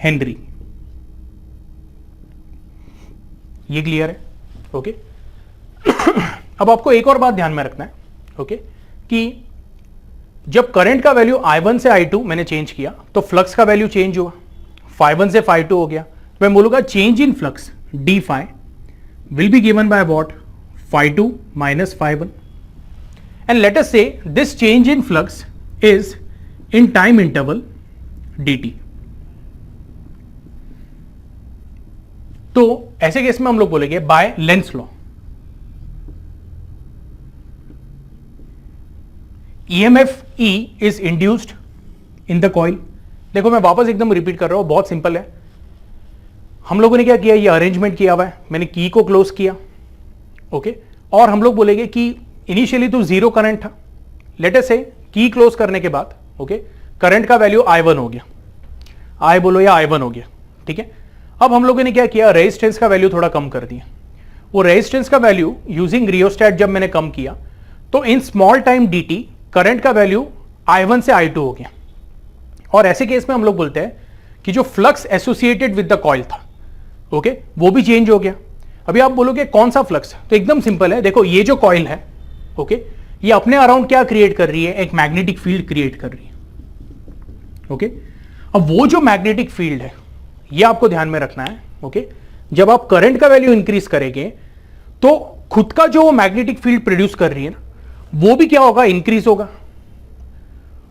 henry, ये क्लियर है, ओके। अब आपको एक और बात ध्यान में रखना है, ओके, कि जब करंट का वैल्यू I1 से I2 मैंने चेंज किया तो फ्लक्स का वैल्यू चेंज हुआ, φ1 से φ2 हो गया, तो मैं बोलूंगा change in flux d phi will be given by what, φ2 minus φ1, and let us say this change in flux is in time interval dt। तो ऐसे केस में हम लोग बोलेंगे bye Lenz law, EMF E is induced in the coil। देखो मैं वापस एकदम रिपीट कर रहा हूं, बहुत सिंपल है। हम लोगों ने क्या किया, ये अरेंजमेंट किया हुआ है, मैंने की को क्लोज किया, ओके, और हम लोग बोलेंगे कि इनिशियली तो जीरो करंट था, लेट अस से की क्लोज करने के बाद ओके करंट का वैल्यू I1 हो गया, I बोलो या I1 हो गया, ठीक है। अब हम लोगों ने क्या किया, रेजिस्टेंस का वैल्यू थोड़ा कम कर दिया। वो रेजिस्टेंस का वैल्यू यूजिंग रियोस्टेट जब मैंने कम किया तो इन स्मॉल टाइम dt करंट का वैल्यू I1 से I2 हो गया। और ऐसे केस में हम लोग बोलते हैं कि जो flux associated with the coil था ओके वो भी चेंज हो गया। अभी आप बोलोगे कौन सा फ्लक्स, तो एकदम सिंपल है, देखो ये जो कॉइल है ओके ये अपने अराउंड क्या क्रिएट कर रही है, एक मैग्नेटिक फील्ड क्रिएट कर रही है ओके। अब वो जो मैग्नेटिक फील्ड है ये आपको ध्यान में रखना है ओके। जब आप करंट का वैल्यू इंक्रीज करेंगे तो खुद का जो मैग्नेटिक फील्ड प्रोड्यूस कर रही है ना वो भी क्या होगा, इंक्रीज होगा।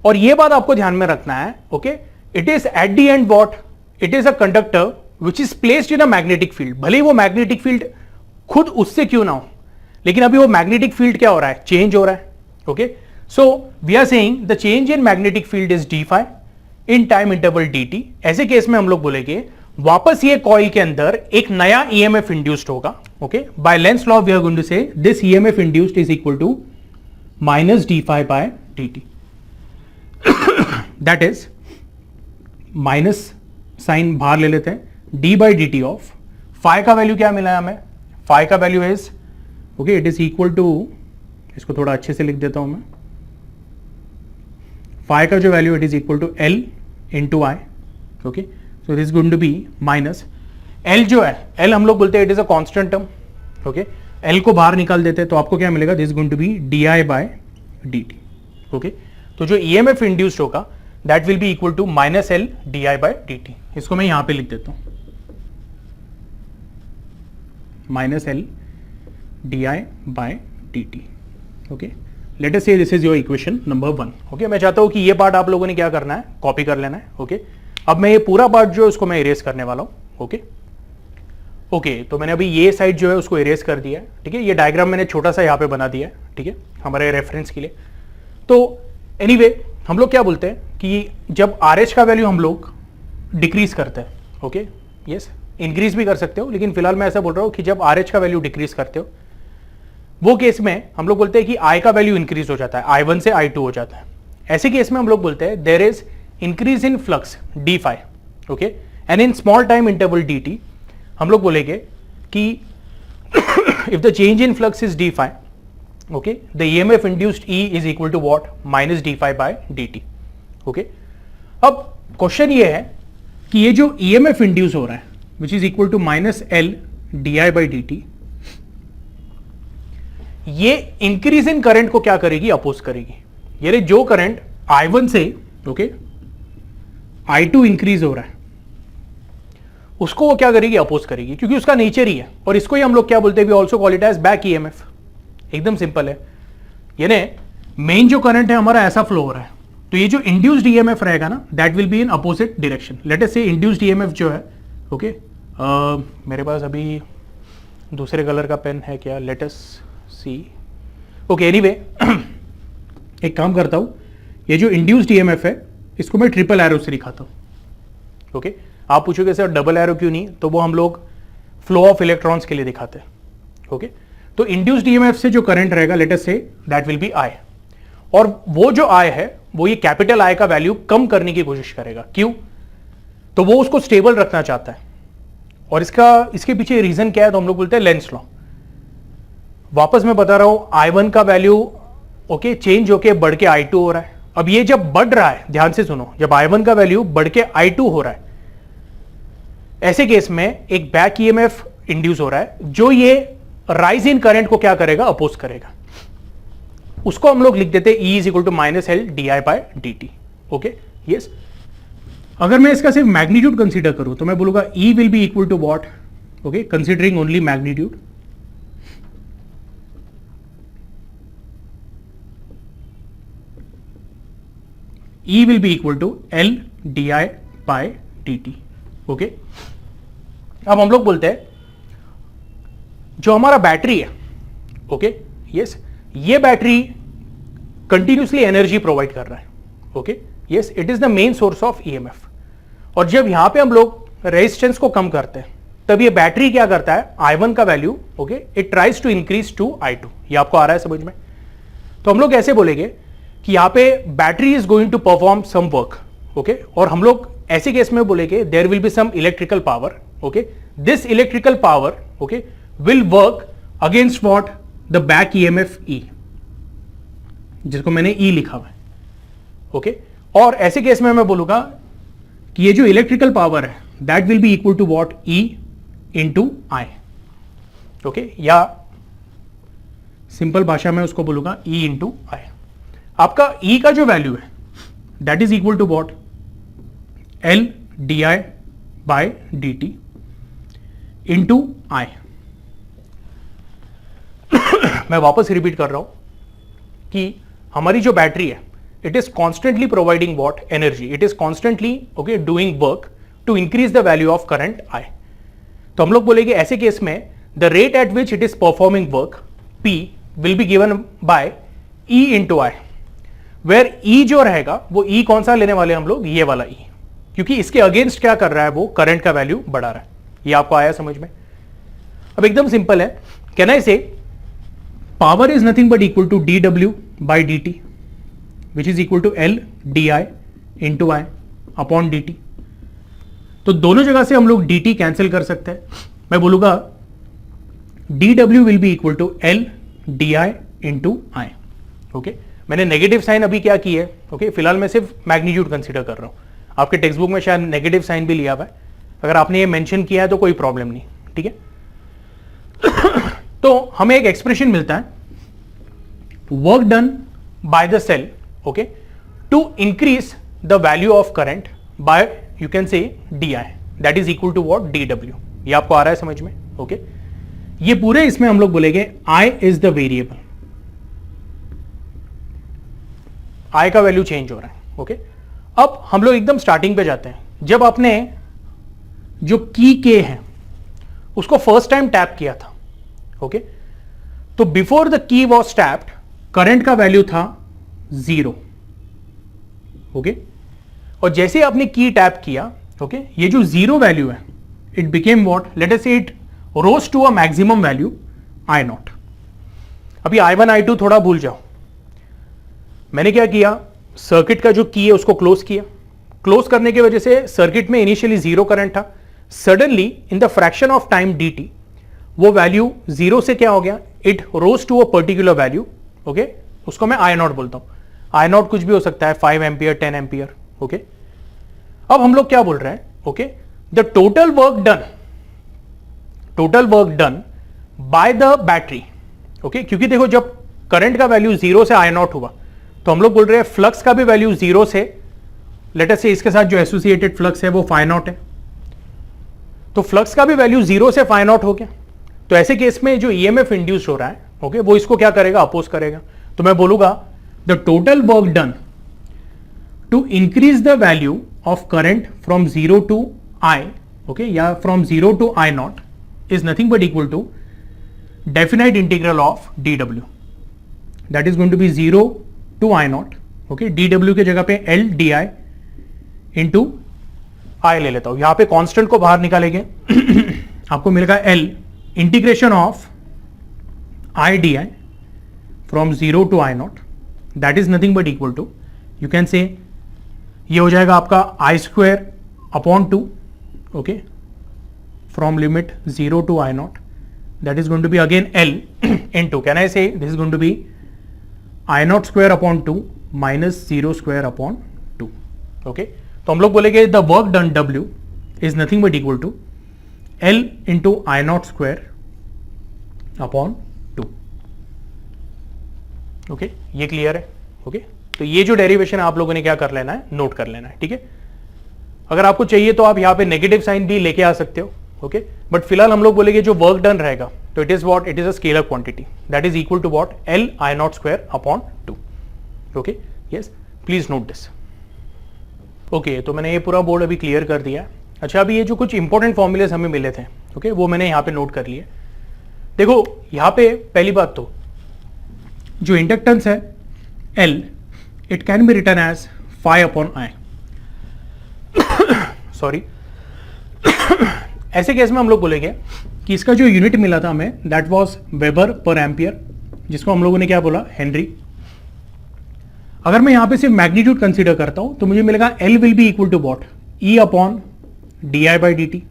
और ये बात आपको ध्यान में रखना है okay. It is at the end what, it is a conductor which is placed in a magnetic field. भले ही वो मैग्नेटिक फील्ड खुद उससे क्यों ना हो, लेकिन अभी वो मैग्नेटिक फील्ड क्या हो रहा है, चेंज हो रहा है okay. So we are saying the change in magnetic field is d phi in time interval dt। ऐसे केस में हम लोग बोलेंगे वापस ये कॉइल के अंदर एक नया EMF इंड्यूस्ड होगा okay. By Lenz law we are going to say this EMF induced is equal to minus D phi by dt। That is minus sign बाहर ले लेते हैं, d by D T of phi का value क्या मिला है हमें, phi का value is okay it is equal to, इसको थोड़ा अच्छे से लिख देता हूं मैं, फाई का जो value it is equal to L into I okay. So this going to be minus L जो है, L हम लोग बोलते हैं it is a constant term okay. L को बाहर निकाल देते हैं तो आपको क्या मिलेगा, this going to be di by dt okay. तो जो EMF इंड्यूस्ड होगा that will be equal to minus L di by dt। इसको मैं यहां पे लिख देता हूं, minus L di by dt okay. Let us say this is your equation number 1 okay. मैं चाहता हूं कि ये पार्ट आप लोगों ने क्या करना है, कॉपी कर लेना है ओके। अब मैं ये पूरा पार्ट जो है उसको मैं इरेज करने वाला हूं ओके ओके। तो मैंने अभी ये साइड जो है उसको इरेज कर दिया है, ठीक है। ये डायग्राम मैंने छोटा सा यहाँ पे बना दिया है, ठीक है, हमारे रेफरेंस के लिए। तो एनीवे हम लोग क्या बोलते हैं कि जब RH का वैल्यू हम लोग डिक्रीज करते हैं ओके, यस इंक्रीज भी कर सकते हो, लेकिन फिलहाल मैं ऐसा बोल रहा हूँ कि जब RH का वैल्यू डिक्रीज करते हो वो केस में हम लोग बोलते हैं कि I का वैल्यू इंक्रीज हो जाता है, I1 से I2 हो जाता है। ऐसे केस में हम लोग बोलते हैं there is increase in flux d phi okay and in small time interval dt हम लोग बोलेंगे कि if the change in flux is d phi okay the EMF induced E is equal to what, minus D phi by dt okay. अब question ये है कि ये जो EMF इंड्यूस हो रहा है which is equal to minus L di by dt, ये इंक्रीज इन करंट को क्या करेगी, अपोज करेगी। यानी जो करंट I1 से ओके I2 इंक्रीज हो रहा है उसको वो क्या करेगी, अपोज करेगी, क्योंकि उसका नेचर ही है। और इसको ही हम लोग क्या बोलते हैं, we also call it as back EMF। एकदम सिंपल है, यानी मेन जो करंट है हमारा ऐसा फ्लो हो रहा है तो ये जो इंड्यूस्ड EMF रहेगा ना that will be in opposite direction. Late us से इंड्यूस्ड EMF जो है ओके मेरे पास अभी दूसरे कलर का पेन है क्या, लेट अस सी ओके। एनीवे एक काम करता हूं, ये जो इंड्यूस्ड EMF है इसको मैं ट्रिपल एरो से दिखाता हूं ओके। आप पूछोगे सर डबल एरो क्यों नहीं, तो वो हम लोग फ्लो ऑफ इलेक्ट्रॉन्स के लिए दिखाते हैं ओके। तो इंड्यूस्ड EMF से जो करंट रहेगा late us say that will B I, और वो जो I है वो ये कैपिटल I का वैल्यू कम करने की कोशिश करेगा। क्यों, तो वो उसको स्टेबल रखना चाहता है। और इसके पीछे रीजन क्या है, तो हम लोग बोलते हैं लेंस लॉ। वापस मैं बता रहा हूं I1 का वैल्यू ओके चेंज होके बढ़ के I2 हो रहा है। अब ये जब बढ़ रहा है, ध्यान से सुनो, जब I1 का वैल्यू बढ़ के I2 हो रहा है ऐसे केस में एक बैक EMF इंड्यूस हो रहा है जो ये राइज इन करंट को क्या करेगा, अपोज करेगा। उसको हम लोग लिख देते E is equal to minus L di by dt okay yes. अगर मैं इसका सिर्फ मैग्नीट्यूड कंसीडर करूं तो मैं बोलूंगा E will be equal to what okay, considering only magnitude, E will be equal to L di by dt okay. अब हम लोग बोलते हैं जो हमारा बैटरी है ओके यस, ये बैटरी कंटिन्यूसली एनर्जी प्रोवाइड कर रहा है okay yes, it is the main source of EMF। और जब यहां पे हम लोग रेजिस्टेंस को कम करते हैं तब ये बैटरी क्या करता है, I1 का value okay it tries to increase to I2। ये आपको आ रहा है समझ में, तो हम लोग ऐसे बोलेंगे कि यहाँ पे battery is going to perform some work, okay, और हम लोग ऐसे केस में बोलेंगे there will be some electrical power, okay, this electrical power, okay, will work against what, the back EMF E, जिसको मैंने ई लिखा हुआ है, ओके, और ऐसे केस में मैं बोलूंगा कि ये जो इलेक्ट्रिकल पावर है that will be equal to what, E into I, okay, या सिंपल भाषा में उसको बोलूंगा ई इंटू आई। आपका ई का जो वैल्यू है that is equal to what, L D I by D T into I. मैं वापस रिपीट कर रहा हूं कि हमारी जो बैटरी है it is constantly providing what, energy, it is constantly, okay, doing work to increase the value of current I. तो हम लोग बोलेंगे ऐसे केस में the rate at which it is performing work P will be given by E into I, where E जो रहेगा वो E कौन सा लेने वाले हम लोग, ये वाला E, क्योंकि इसके अगेंस्ट क्या कर रहा है, वो करंट का वैल्यू बढ़ा रहा है। ये आपको आया समझ में? अब एकदम सिंपल है, can I say power is nothing but equal to dW by dt which is equal to L di into I upon dt। तो दोनों जगह से हम लोग dt कैंसिल कर सकते हैं। मैं बोलूंगा dW will be equal to L di into I, okay. मैंने नेगेटिव साइन अभी क्या की है, ओके, फिलहाल मैं सिर्फ मैग्नीट्यूड कंसीडर कर रहा हूं। आपके टेक्स्ट बुक में शायद नेगेटिव साइन भी लिया हुआ है, अगर आपने ये मेंशन किया है तो कोई प्रॉब्लम नहीं, ठीक है। तो हमें एक एक्सप्रेशन मिलता है, work done by the cell, okay, to increase the value of current by, you can say d I, that is equal to what, dW। ये आपको आ रहा है समझ में, ओके। ये पूरे इसमें हम लोग बोलेंगे I is the variable, I का वैल्यू चेंज हो रहा है, ओके। अब हम लोग एकदम स्टार्टिंग पे जाते हैं, जब आपने जो की के है उसको फर्स्ट टाइम टैप किया था, ओके, तो before the key was tapped current का वैल्यू था 0, ओके, और जैसे ही आपने की टैप किया, ओके, ये जो 0 वैल्यू है it became what, let us say it rose to a maximum value I0। अभी I1 I2 थोड़ा भूल जाओ, मैंने क्या किया, सर्किट का जो की है उसको क्लोज किया, क्लोज करने की वजह से सर्किट में इनिशियली 0 करंट था, suddenly in the fraction of time dt वो वैल्यू 0 से क्या हो गया, it rose to a particular value, okay, उसको मैं I0 बोलता हूं। I0 कुछ भी हो सकता है, 5 एम्पियर, 10 एम्पियर, ओके। अब हम लोग क्या बोल रहे हैं, okay, the total work done by the battery, okay, क्योंकि देखो जब करंट का वैल्यू 0 से I0 हुआ तो हम लोग बोल रहे हैं फ्लक्स का भी वैल्यू 0 से, लेट अस से इसके साथ जो एसोसिएटेड फ्लक्स है वो φ0 है, तो फ्लक्स का भी वैल्यू 0 से φ0 हो गया। तो ऐसे केस में जो ईएमएफ इंड्यूस हो रहा है, ओके, वो इसको क्या करेगा, अपोज करेगा। तो मैं बोलूंगा the total work done to increase the value of current from 0 to I, okay, या from 0 to I0 is nothing but equal to definite integral of dW, that is going to be 0 to I0, okay, dW के जगह पे L di into I ले लेता हूं, यहां पे constant को बाहर निकालेंगे आपको मिलेगा L integration of I di from 0 to I0, that is nothing but equal to, you can say ये हो जाएगा आपका I square upon 2, okay, from limit 0 to I0, that is going to be again L into, can I say this is going to be I0 square upon 2 minus 0 square upon 2, okay। तो हम लोग बोलेंगे the work done W is nothing but equal to L into I0 square upon 2, okay, ये clear है, okay। तो ये जो derivation आप लोगों ने क्या कर लेना है, नोट कर लेना है, ठीक है। अगर आपको चाहिए तो आप यहाँ पे नेगेटिव साइन भी लेके आ सकते हो, ओके, बट फिलहाल हम लोग बोलेंगे जो वर्क डन रहेगा तो it is what, it is a scalar quantity that is equal to what, L I0 square upon 2, okay, yes, please note this, okay. तो मैंने ये पूरा बोर्ड अभी क्लियर कर दिया। अच्छा, अभी ये जो कुछ इंपॉर्टेंट फॉर्मूलेस हमें मिले थे, ओके, वो मैंने यहाँ पे नोट कर लिए। देखो यहाँ पे पहली बात तो जो इंडक्टेंस है L, it can be written as phi upon I, sorry. ऐसे केस में हम लोग बोलेंगे कि इसका जो यूनिट मिला था हमें that was weber per ampere, जिसको हम लोगों ने क्या बोला, हेनरी, अगर मैं यहां पे सिर्फ मैग्नीट्यूड कंसीडर करता हूं तो मुझे मिलेगा L will be equal to what, E upon d I by D t.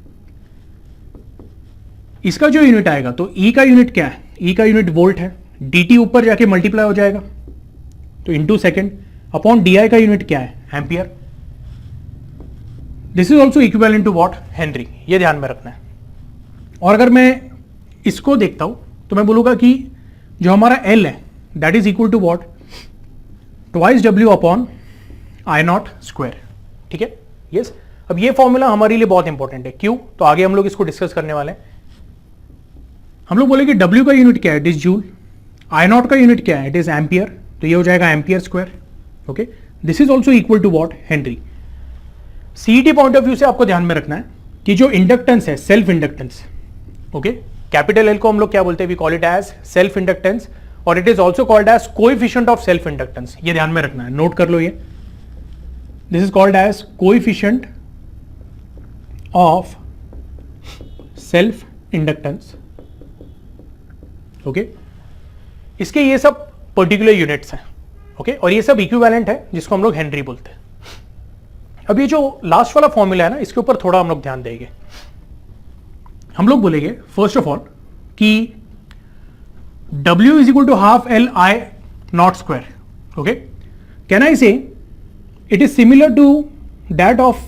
इसका जो यूनिट आएगा तो E का यूनिट क्या है, E का यूनिट वोल्ट है, dt ऊपर जाके मल्टीप्लाई हो जाएगा तो इंटू सेकेंड, अपॉन डी का यूनिट क्या है, ampere. This is also equivalent to what, henry, ये ध्यान में रखना है। और अगर मैं इसको देखता हूं तो मैं बोलूंगा कि जो हमारा L है that is equal to what, twice W upon I naught square. ठीक है, यस। अब ये फॉर्मूला हमारे लिए बहुत इंपॉर्टेंट है, क्यों, तो आगे हम लोग इसको डिस्कस करने वाले हैं। हम लोग बोले कि W का यूनिट क्या है, it is joule, I naught का यूनिट क्या है, इट इज एम्पियर, तो ये हो जाएगा ampere square. Okay, this is also equal to what, henry. CET point of view से आपको ध्यान में रखना है कि जो इंडक्टेंस है, self inductance, okay, capital L को हम लोग क्या बोलते हैं, we call it as self inductance, और it is also called as coefficient of self inductance. ये ध्यान में रखना है, नोट कर लो ये, this is called as coefficient of self inductance. Okay, इसके ये सब पर्टिकुलर यूनिट्स हैं, ओके, और ये सब इक्विवेलेंट है जिसको हम लोग हेनरी बोलते हैं। अब ये जो लास्ट वाला फॉर्मूला है ना, इसके ऊपर थोड़ा हम लोग ध्यान देंगे। हम लोग बोलेंगे फर्स्ट ऑफ ऑल कि W is equal to half L I naught square. Okay, can I say it is similar to that of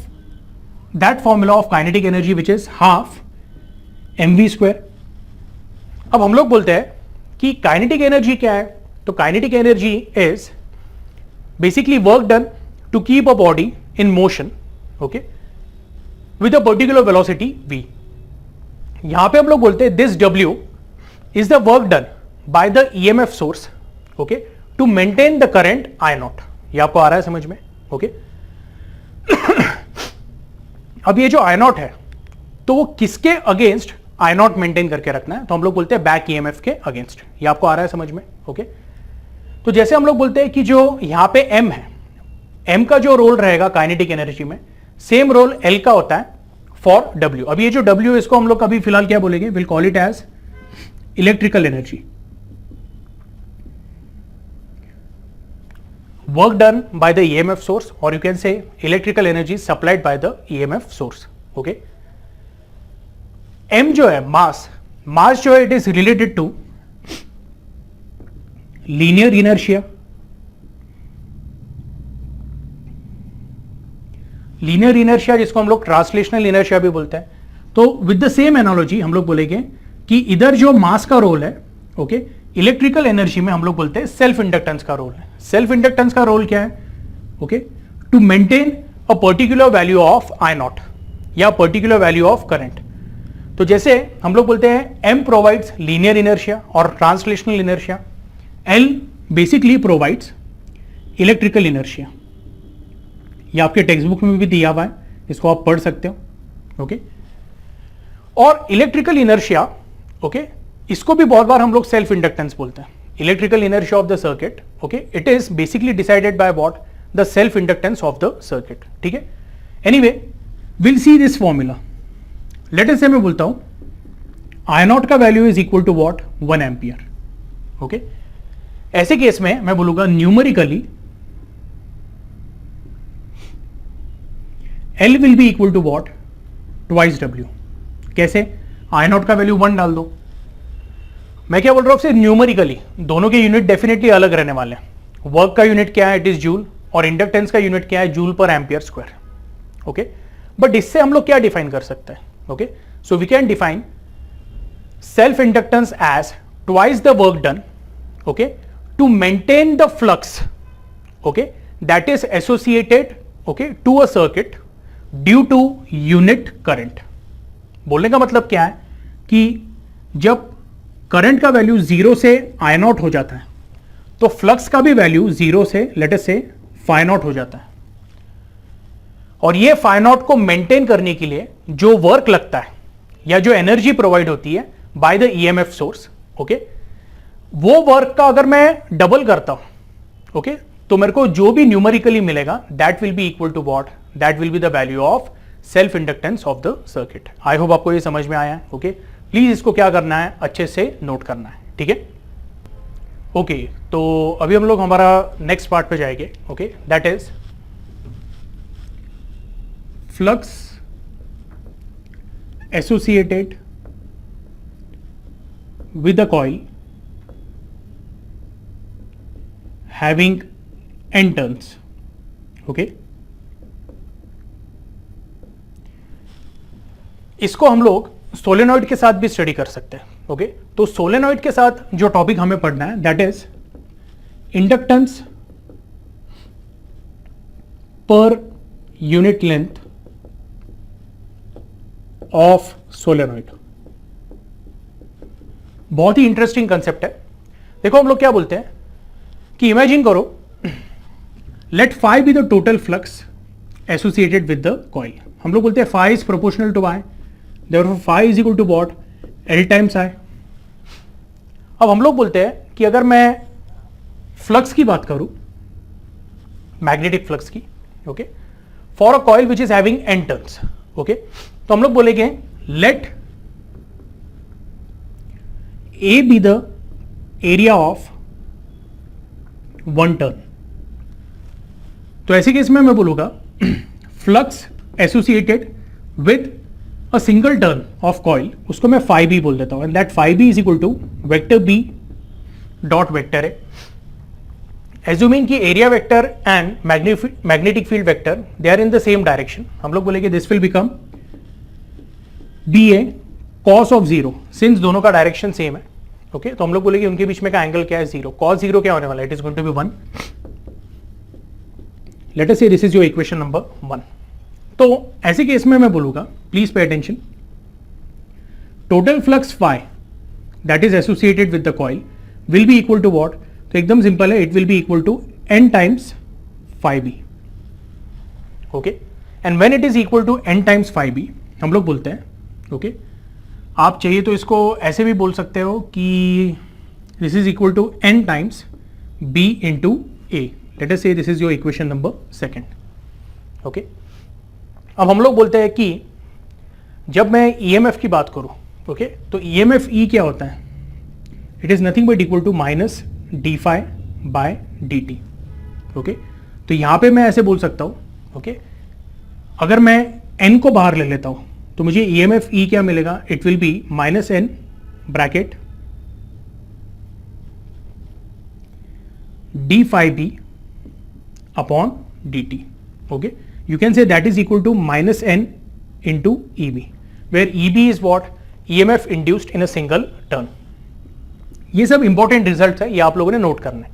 that formula of kinetic energy which is half mv square. अब हम लोग बोलते हैं कि kinetic energy क्या है, तो kinetic energy is basically work done to keep a body in motion, okay, with a particular velocity v। यहां पे हम लोग बोलते हैं this W is the work done by the EMF source, okay, to maintain the current I naught. ये आपको आ रहा है समझ में, ओके। अब ये जो I नॉट है तो वो किसके अगेंस्ट I नॉट मेंटेन करके रखना है, तो हम लोग बोलते हैं बैक EMF के अगेंस्ट। ये आपको आ रहा है समझ में, ओके। तो जैसे हम लोग बोलते हैं कि जो यहां पे M है, M का जो रोल रहेगा काइनेटिक एनर्जी में, सेम रोल L का होता है फॉर W। अब ये जो W इसको हम लोग अभी फिलहाल क्या बोलेंगे, will call it as electrical energy, work done by the EMF source, or you can say electrical energy supplied by the EMF source. Okay, M जो है mass जो है it is related to linear inertia, जिसको हम लोग translational inertia भी बोलते हैं। तो विद द सेम एनालॉजी हम लोग बोलेंगे कि इधर जो मास का रोल है, ओके, इलेक्ट्रिकल एनर्जी में हम लोग बोलते हैं सेल्फ इंडक्टेंस का रोल है। सेल्फ इंडक्टेंस का रोल क्या है, okay, to maintain a particular value of I naught या पर्टिकुलर वैल्यू ऑफ करंट। तो जैसे हम लोग बोलते हैं एम प्रोवाइड्स लीनियर इनर्शिया और translational inertia, L basically provides electrical inertia. ये आपके टेक्स्ट बुक में भी दिया हुआ है, इसको आप पढ़ सकते हो, ओके। और इलेक्ट्रिकल इनर्शिया, ओके, इसको भी बहुत बार हम लोग सेल्फ इंडक्टेंस बोलते हैं। Electrical inertia of the circuit, okay, it is basically decided by what, the self inductance of the circuit. ठीक है, anyway will see this formula. Let us say मैं बोलता हूं आई नॉट का value is equal to what, 1 ampere. Okay, ऐसे case में मैं बोलूंगा numerically L will be equal to what, twice W। कैसे, आई नॉट का वैल्यू 1 डाल दो। मैं क्या बोल रहा हूं सिर्फ न्यूमेरिकली, दोनों के यूनिट डेफिनेटली अलग रहने वाले हैं। वर्क का यूनिट क्या है, इट इज जूल, और इंडक्टेंस का यूनिट क्या है, जूल पर एम्पियर स्क्वायर। ओके, बट इससे हम लोग क्या डिफाइन कर सकते हैं, okay, so we can define self inductance as twice the work done, okay, to maintain the flux, okay, that is associated, okay, to a circuit due to unit current. बोलने का मतलब क्या है कि जब करंट का वैल्यू 0 से आई not हो जाता है तो फ्लक्स का भी वैल्यू 0 से लेट अस से फाई नॉट हो जाता है। और ये फाई नॉट को मेंटेन करने के लिए जो वर्क लगता है या जो एनर्जी प्रोवाइड होती है bye the EMF source, okay, वो वर्क का अगर मैं डबल करता हूं, ओके, तो मेरे को जो भी न्यूमेरिकली मिलेगा that will be equal to what, that will be the value of self inductance of the circuit. I hope आपको ये समझ में आया है, ओके। प्लीज इसको क्या करना है, अच्छे से नोट करना है, ठीक है। ओके तो अभी हम लोग हमारा नेक्स्ट पार्ट पे जाएंगे. Okay that is flux associated with a coil having n turns. okay, इसको हम लोग सोलेनॉइड के साथ भी स्टडी कर सकते हैं. ओके तो सोलेनॉइड के साथ जो टॉपिक हमें पढ़ना है that is inductance per unit length of solenoid. बहुत ही इंटरेस्टिंग कंसेप्ट है. देखो हम लोग क्या बोलते हैं कि इमेजिन करो let phi be the total flux associated with the coil. हम लोग बोलते हैं phi is proportional to I, therefore phi is equal to what, L times I. अब हम लोग बोलते हैं कि अगर मैं फ्लक्स की बात करूं, मैग्नेटिक फ्लक्स की, okay, for a coil which is having an turns. Okay तो हम लोग बोलेंगे late A be the area of one turn. तो ऐसे केस में मैं बोलूंगा flux associated with a single turn of coil, उसको मैं फाई बी बोल देता हूं, and that phi B is equal to vector B dot vector है. एज्यूमिंग कि area vector and magnetic field vector they are in the same direction, हम लोग बोलेंगे this will become B A cos of zero, since दोनों का direction same है. Okay तो हम लोग बोलेंगे उनके बीच में का एंगल क्या है, जीरो. कॉस जीरो क्या होने वाला है, it is going to be 1. Let us say this is your equation number 1. तो ऐसे केस में मैं बोलूंगा please pay attention, total flux phi that is associated with the coil will be equal to what. तो एकदम simple है, it will be equal to n times phi B. Okay and when it is equal to n times phi B हम लोग बोलते हैं, okay आप चाहिए तो इसको ऐसे भी बोल सकते हो कि this is equal to n times b into A. Let us say this is your equation number 2. Okay अब हम लोग बोलते हैं कि जब मैं EMF की बात करूं, ओके तो EMF E क्या होता है, it is nothing but equal to minus D phi by D t. Okay तो यहां पे मैं ऐसे बोल सकता हूं, ओके अगर मैं n को बाहर ले लेता हूं तो मुझे EMF E क्या मिलेगा, it will be minus n bracket d phi B upon d t. Okay you can say that is equal to minus n into E B, where E B is what, EMF induced in a single turn. ये सब important result है, ये आप लोगों ने note करना है.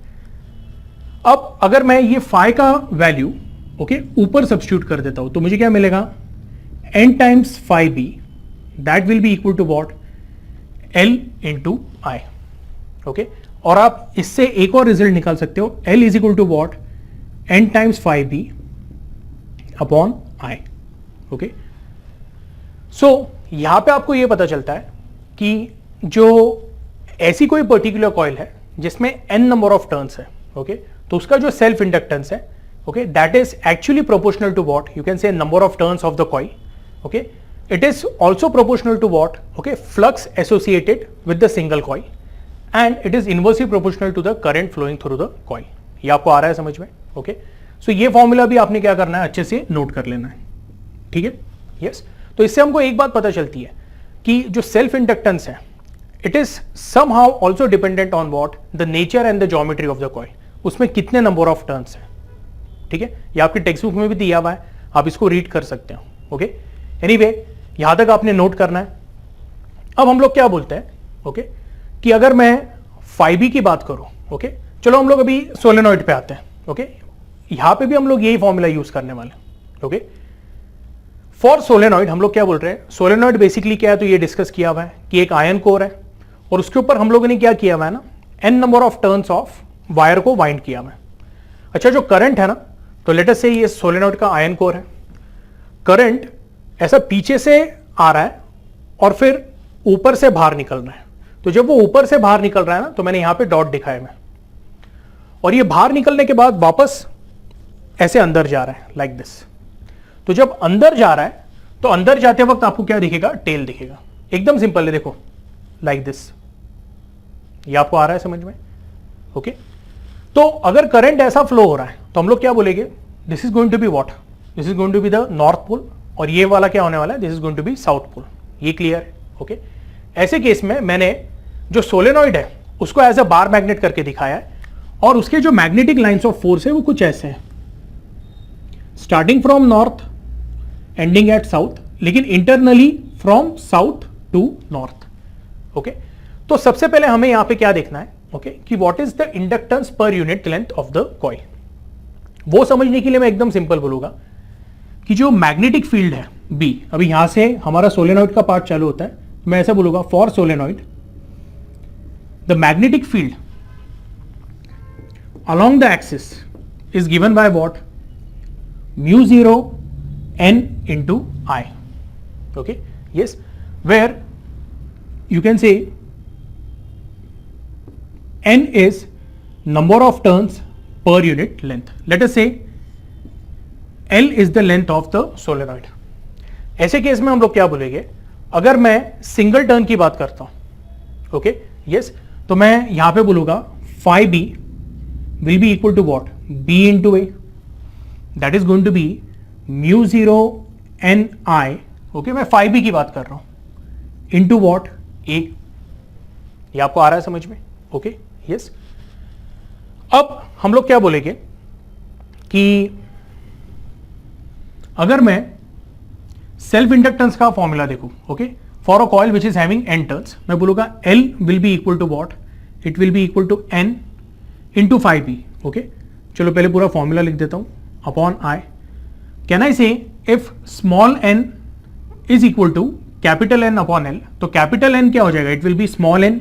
अब अगर मैं ये फाई का वैल्यू ओके ऊपर सब्स्टिट्यूट कर देता हूं तो मुझे क्या मिलेगा, n times phi b that will be equal to what, L into I. Okay और आप इससे एक और रिजल्ट निकाल सकते हो, L is equal to what, n times phi b upon I. Okay so यहां पे आपको यह पता चलता है कि जो ऐसी कोई पर्टिकुलर कॉइल है जिसमें n नंबर ऑफ टर्न्स है, ओके तो उसका जो सेल्फ इंडक्टेंस है, okay that is actually proportional to what, you can say number of turns of the coil. okay it is also proportional to what, okay flux associated with the single coil, and it is inversely proportional to the current flowing through the coil. ये आपको आ रहा है समझ में. Okay सो ये formula भी आपने क्या करना है, अच्छे से नोट कर लेना है. ठीक है, यस. तो इससे हमको एक बात पता चलती है कि जो सेल्फ इंडक्टेंस है it is somehow also dependent on what, the nature and the geometry of the coil, उसमें कितने नंबर ऑफ टर्न्स है. ठीक है, ये आपके टेक्स्ट बुक में भी दिया हुआ है, आप इसको रीड कर सकते हो. ओके एनीवे यहां तक आपने नोट करना है. अब हम लोग क्या बोलते हैं, ओके कि अगर मैं फाई बी की बात करूं, ओके चलो हम लोग अभी सोलेनॉइड पे आते हैं. ओके यहां पे भी हम लोग यही फॉर्मूला यूज करने वाले हैं. ओके फॉर सोलेनॉइड हम लोग क्या बोल रहे हैं, सोलेनॉइड बेसिकली क्या है, तो ये डिस्कस किया हुआ है कि एक आयन कोर है और उसके ऊपर हम लोगों ने क्या किया हुआ है ना, n number of turns of wire को वाइंड किया हुआ है. अच्छा जो करंट है ना, तो लेट अस से ये सोलेनॉइड का आयन कोर है, करंट ऐसा पीछे से आ रहा है और फिर ऊपर से बाहर निकल रहा है. तो जब वो ऊपर से बाहर निकल रहा है ना, तो मैंने यहां पे डॉट दिखाया मैं, और ये बाहर निकलने के बाद वापस ऐसे अंदर जा रहा है लाइक दिस. तो जब अंदर जा रहा है तो अंदर जाते वक्त आपको क्या दिखेगा, टेल दिखेगा. एकदम सिंपल है, देखो लाइक दिस. ये आपको आ रहा है समझ में. ओके तो अगर करंट ऐसा फ्लो हो रहा है तो हम लोग क्या बोलेंगे, this is going to be what, this is going to be the north pole, और ये वाला क्या होने वाला है, this is going to be south pole. ये क्लियर है? ओके ऐसे केस में मैंने जो सोलेनॉइड है उसको एज अ बार मैग्नेट करके दिखाया है, और उसके जो मैग्नेटिक लाइंस ऑफ फोर्स है वो कुछ ऐसे हैं, starting from north ending at south, लेकिन internally from south to north. Okay तो सबसे पहले हमें यहां पे क्या देखना है, ओके कि what is the inductance per unit length of the coil. वो समझने के लिए मैं एकदम सिंपल बोलूंगा कि जो मैग्नेटिक फील्ड है बी, अभी यहां से हमारा सोलेनॉइड का पार्ट चालू होता है, मैं ऐसा बोलूंगा for solenoid the magnetic field along the axis is given by what, mu 0 n into I, okay, yes, where you can say n is number of turns per unit length. Let us say L is the length of the solenoid. ऐसे case में हम लोग क्या बोलेंगे, अगर मैं single turn की बात करता हूं, ओके यस, तो मैं यहां पे बोलूंगा phi b will be equal to what, b into a, that is going to be mu 0 n I, okay, मैं phi b की बात कर रहा हूं, into what, a। ये आपको आ रहा है समझ में? Okay yes. अब हम लोग क्या बोलेंगे कि अगर मैं सेल्फ इंडक्टेंस का फॉर्मूला देखूं, okay, for a coil which is having n turns, मैं बोलूंगा L will be equal to what, it will be equal to n into five B. Okay चलो पहले पूरा फॉर्मूला लिख देता हूं, upon I, can I say if small n is equal to capital N upon L, तो capital N क्या हो जाएगा, it will be small n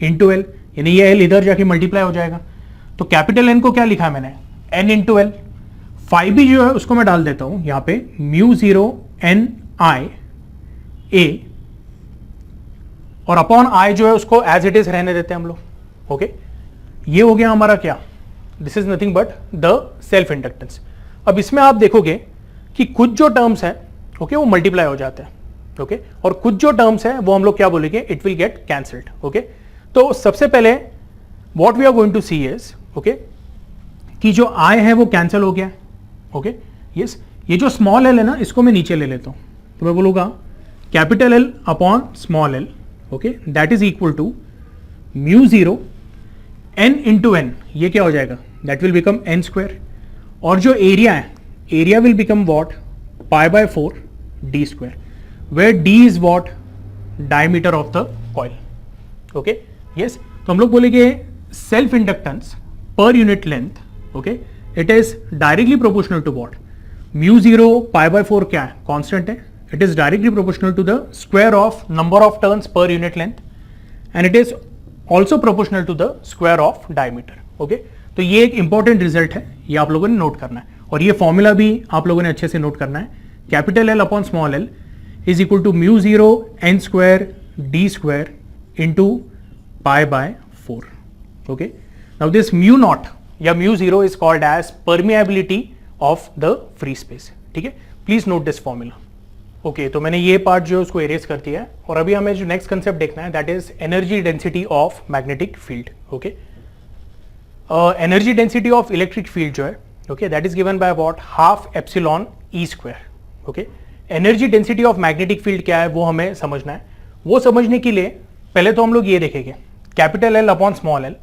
into L, यानी ये L इधर जाके मल्टीप्लाई हो जाएगा, तो कैपिटल N को क्या लिखा है मैंने, n into L, five B जो है उसको मैं डाल देता हूं यहां पे म्यू 0 n I a, और अपॉन I जो है उसको एज इट इज रहने देते हैं हम लोग। ओके ये हो गया हमारा क्या, this is nothing but the self inductance. अब इसमें आप देखोगे कि कुछ जो टर्म्स है, ओके, वो मल्टीप्लाई हो जाते हैं, ओके, और कुछ जो टर्म्स है वो हम लोग क्या बोलेंगे, it will get cancelled. Okay तो सबसे पहले what we are going to see is, okay, कि जो आई है वो कैंसिल हो गया। ओके यस, ये जो स्मॉल एल है ना, इसको मैं नीचे ले लेता हूं, तो मैं बोलूंगा capital L upon small L, okay, that is equal to mu 0 n into N, ये क्या हो जाएगा, that will become n square, और जो एरिया है, area will become what, pi by 4 d square, where d is what, diameter of the coil. Okay yes, तो हम लोग बोलेंगे self inductance per unit length, okay, it is directly proportional to what, mu 0 pi by 4 क्या है, constant है, it is directly proportional to the square of number of turns per unit length, and it is also proportional to the square of diameter. Okay तो ये एक important result है, ये आप लोगों ने नोट करना है, और ये फॉर्मूला भी आप लोगों ने अच्छे से नोट करना है, capital L upon small L is equal to mu 0 n square d square into pi by 4। Okay now this mu naught or mu 0 is called as permeability of the free space. ठीक है, please note this formula. Okay तो मैंने ये part जो है उसको arrays कर दिया है, और अभी हमें जो नेक्स्ट कंसेप्ट देखना है that is energy density of magnetic field. Okay energy density of electric field जो है, okay, that is given by what, half epsilon E square. Okay energy density of magnetic field क्या है वो हमें समझना है। वो समझने के लिए पहले तो हम लोग ये देखेंगे capital L upon small L,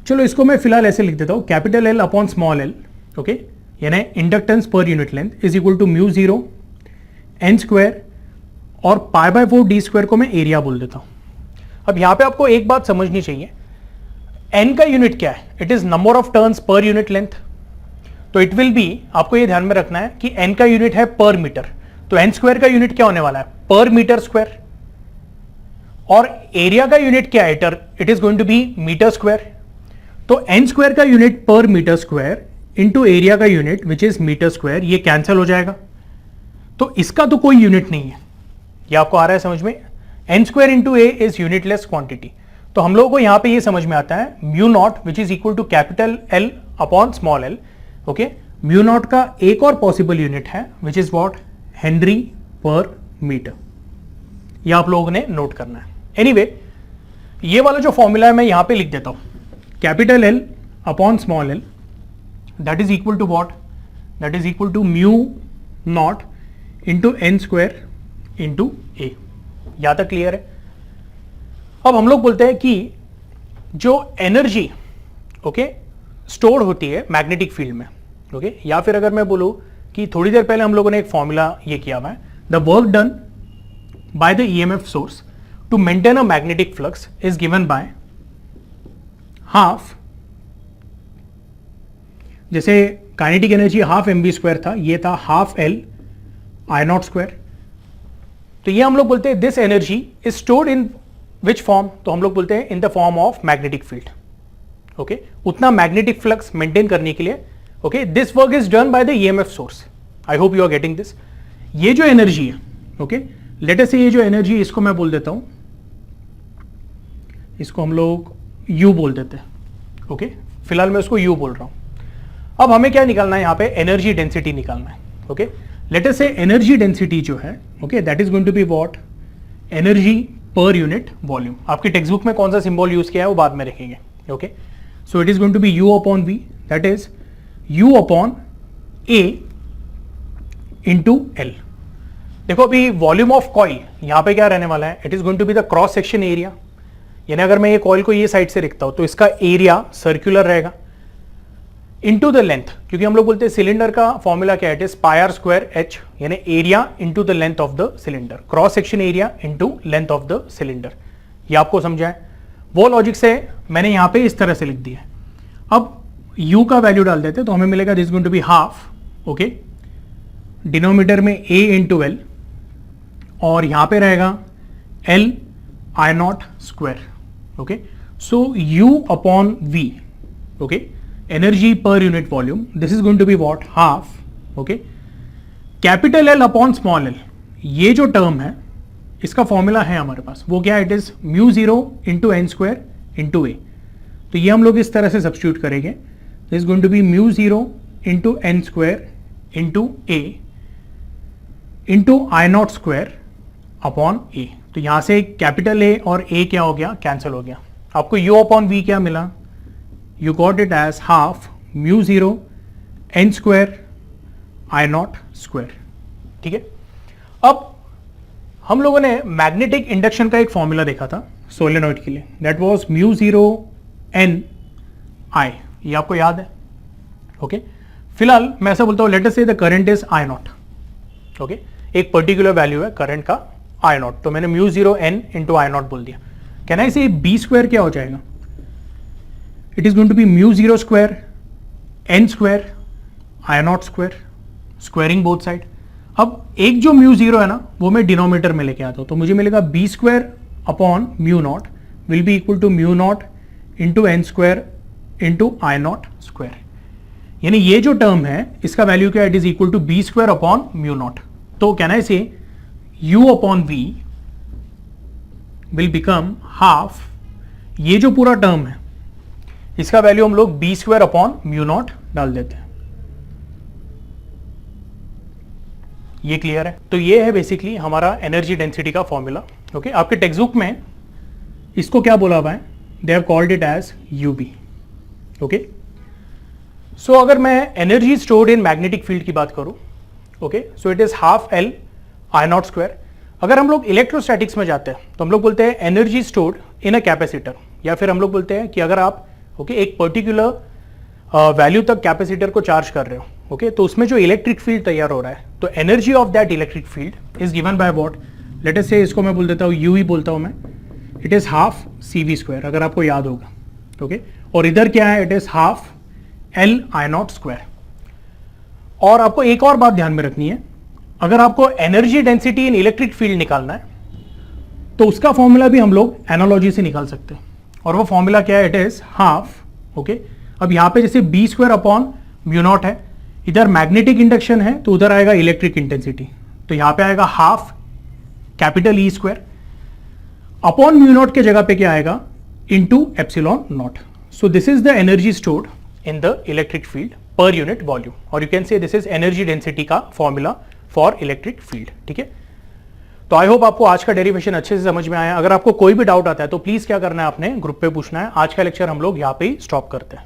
चलो इसको मैं फिलहाल ऐसे लिख देता हूं, capital L upon small L, okay, यानी inductance per unit length is equal to mu 0 n square, और पाई बाय 4 d स्क्वायर को मैं एरिया बोल देता हूं। अब यहां पे आपको एक बात समझनी चाहिए, n का यूनिट क्या है, it is number of turns per unit length, तो इट विल बी, आपको ये ध्यान में रखना है कि n का यूनिट है पर मीटर, तो n स्क्वायर का यूनिट क्या होने वाला है, पर मीटर स्क्वायर, और एरिया का यूनिट क्या है, it is going to be metre square, तो n स्क्वायर का unit per metre square into area का unit which is metre square, ये कैंसिल हो जाएगा, तो इसका तो कोई यूनिट नहीं है, ये आपको आ रहा है समझ में, n square into A is unitless quantity, तो हम लोगों को यहां पे ये समझ में आता है mu naught which is equal to capital L upon small L. Okay mu naught का एक और पॉसिबल यूनिट है which is what, henry per metre, ये आप लोगों ने नोट करना है। एनीवे ये वाला जो फॉर्मूला है मैं यहां पे लिख देता हूं, capital L upon small L, that is equal to what, that is equal to mu naught into N square into A. यहां तक क्लियर है? अब हम लोग बोलते हैं कि जो एनर्जी ओके स्टोर होती है मैग्नेटिक फील्ड में, ओके या फिर अगर मैं बोलूं कि थोड़ी देर पहले हम लोगों ने एक फॉर्मूला ये किया हुआ है, the work done by the EMF source to maintain a magnetic flux is given by half, जैसे kinetic energy half m v square था, ये था half L I naught square. तो ये हम लोग बोलते हैं this energy is stored in which form, तो हम लोग बोलते हैं in the form of magnetic field. Okay उतना मैग्नेटिक फ्लक्स मेंटेन करने के लिए okay this work is done by the EMF source. I hope you are getting this. ये जो एनर्जी है ओके लेट अस से ये जो एनर्जी इसको मैं बोल देता हूं, इसको हम लोग यू बोल देते हैं। ओके फिलहाल मैं उसको यू बोल रहा हूं। अब हमें क्या निकालना है यहां पे, एनर्जी डेंसिटी निकालना है। ओके लेट अस से एनर्जी डेंसिटी जो है okay that is going to be what, energy per unit volume. आपकी टेक्स्ट बुक में कौन सा सिंबल यूज किया है वो बाद में रखेंगे। Okay so it is going to be u upon v, that is u upon A into L. देखो अभी वॉल्यूम ऑफ कॉइल यहां पे क्या रहने वाला है, it is going to be the cross section area, यानी अगर मैं ये कॉइल को ये साइड से रखता हूं तो इसका एरिया सर्कुलर रहेगा इनटू द लेंथ, क्योंकि हम लोग बोलते हैं सिलेंडर का फॉर्मूला क्या है, it is pi r square h, यानी area into the length of the cylinder, cross section area into length of the cylinder. ये आपको समझा है? वो लॉजिक से मैंने यहां पे इस तरह से लिख दिया है। अब u का वैल्यू डाल देते तो हमें मिलेगा this going to be half okay, denominator में a इंटू एल और यहां पे रहेगा l I naught square. Okay so u upon v okay energy per unit volume, this is going to be what, half okay, capital L upon small l। ये जो term है इसका formula है हमारे पास, वो क्या, it is mu zero into N square into A. तो ये हम लोग इस तरह से सब्स्टिट्यूट करेंगे, this is going to be mu zero into N square into A into I naught square upon A. तो यहां से कैपिटल ए और ए क्या हो गया, कैंसिल हो गया। आपको यू अपॉन वी क्या मिला, you got it as half mu zero n square I naught square. ठीक है, अब हम लोगों ने मैग्नेटिक इंडक्शन का एक फॉर्मूला देखा था सोलेनॉइड के लिए, that was mu zero n I, ये आपको याद है? ओके फिलहाल मैं ऐसा बोलता हूं, let us say the current is I naught. Okay एक पर्टिकुलर वैल्यू है करंट का आई नॉट, तो मैंने mu zero n into I naught बोल दिया। कैन आई से बी स्क्वायर क्या हो जाएगा, it is going to be mu zero square n square I naught square, squaring both side. अब एक जो म्यू जीरो है ना वो मैं डिनोमिनेटर में लेके आता हूं, तो मुझे मिलेगा B square upon mu naught will be equal to mu naught into N square into I naught square. यानी ये जो टर्म है इसका वैल्यू क्या, it is equal to B square upon mu naught. तो can I say u upon v will become half, ये जो पूरा टर्म है इसका वैल्यू हम लोग B square upon mu naught डाल देते हैं। ये क्लियर है? तो ये है बेसिकली हमारा एनर्जी डेंसिटी का फॉर्मूला। ओके आपके टेक्स्ट बुक में इसको क्या बोला हुआ है, they have called it as UB. Okay so अगर मैं energy stored in magnetic field की बात करूं okay so it is half L I naught square. अगर हम लोग इलेक्ट्रोस्टैटिक्स में जाते हैं तो हम लोग बोलते हैं energy stored in a capacitor, या फिर हम लोग बोलते हैं कि अगर आप ओके एक पर्टिकुलर वैल्यू तक कैपेसिटर को चार्ज कर रहे हो ओके तो उसमें जो इलेक्ट्रिक फील्ड तैयार हो रहा है, तो energy of that electric field is given by what, let us से इसको मैं बोल देता हूँ यू ही बोलता हूँ मैं, it is half C V square, अगर आपको याद होगा। ओके और इधर क्या है, it is half L I naught square. और आपको एक और बात ध्यान में रखनी है, अगर आपको energy density in electric field निकालना है तो उसका फॉर्मूला भी हम लोग एनालॉजी से निकाल सकते हैं, और वो फॉर्मूला क्या है, इट इज हाफ ओके। अब यहां पे जैसे B square upon mu naught है, इधर मैग्नेटिक इंडक्शन है तो उधर आएगा इलेक्ट्रिक इंटेंसिटी, तो यहां पे आएगा half capital E square upon mu naught के जगह पे क्या आएगा, into epsilon naught. So this is the energy stored in the electric field per unit volume, और you can say this is energy density का फॉर्मूला फॉर इलेक्ट्रिक फील्ड। ठीक है, तो आई होप आपको आज का डेरिवेशन अच्छे से समझ में आया। अगर आपको कोई भी डाउट आता है तो प्लीज क्या करना है, आपने ग्रुप पे पूछना है। आज का लेक्चर हम लोग यहाँ पे ही स्टॉप करते हैं।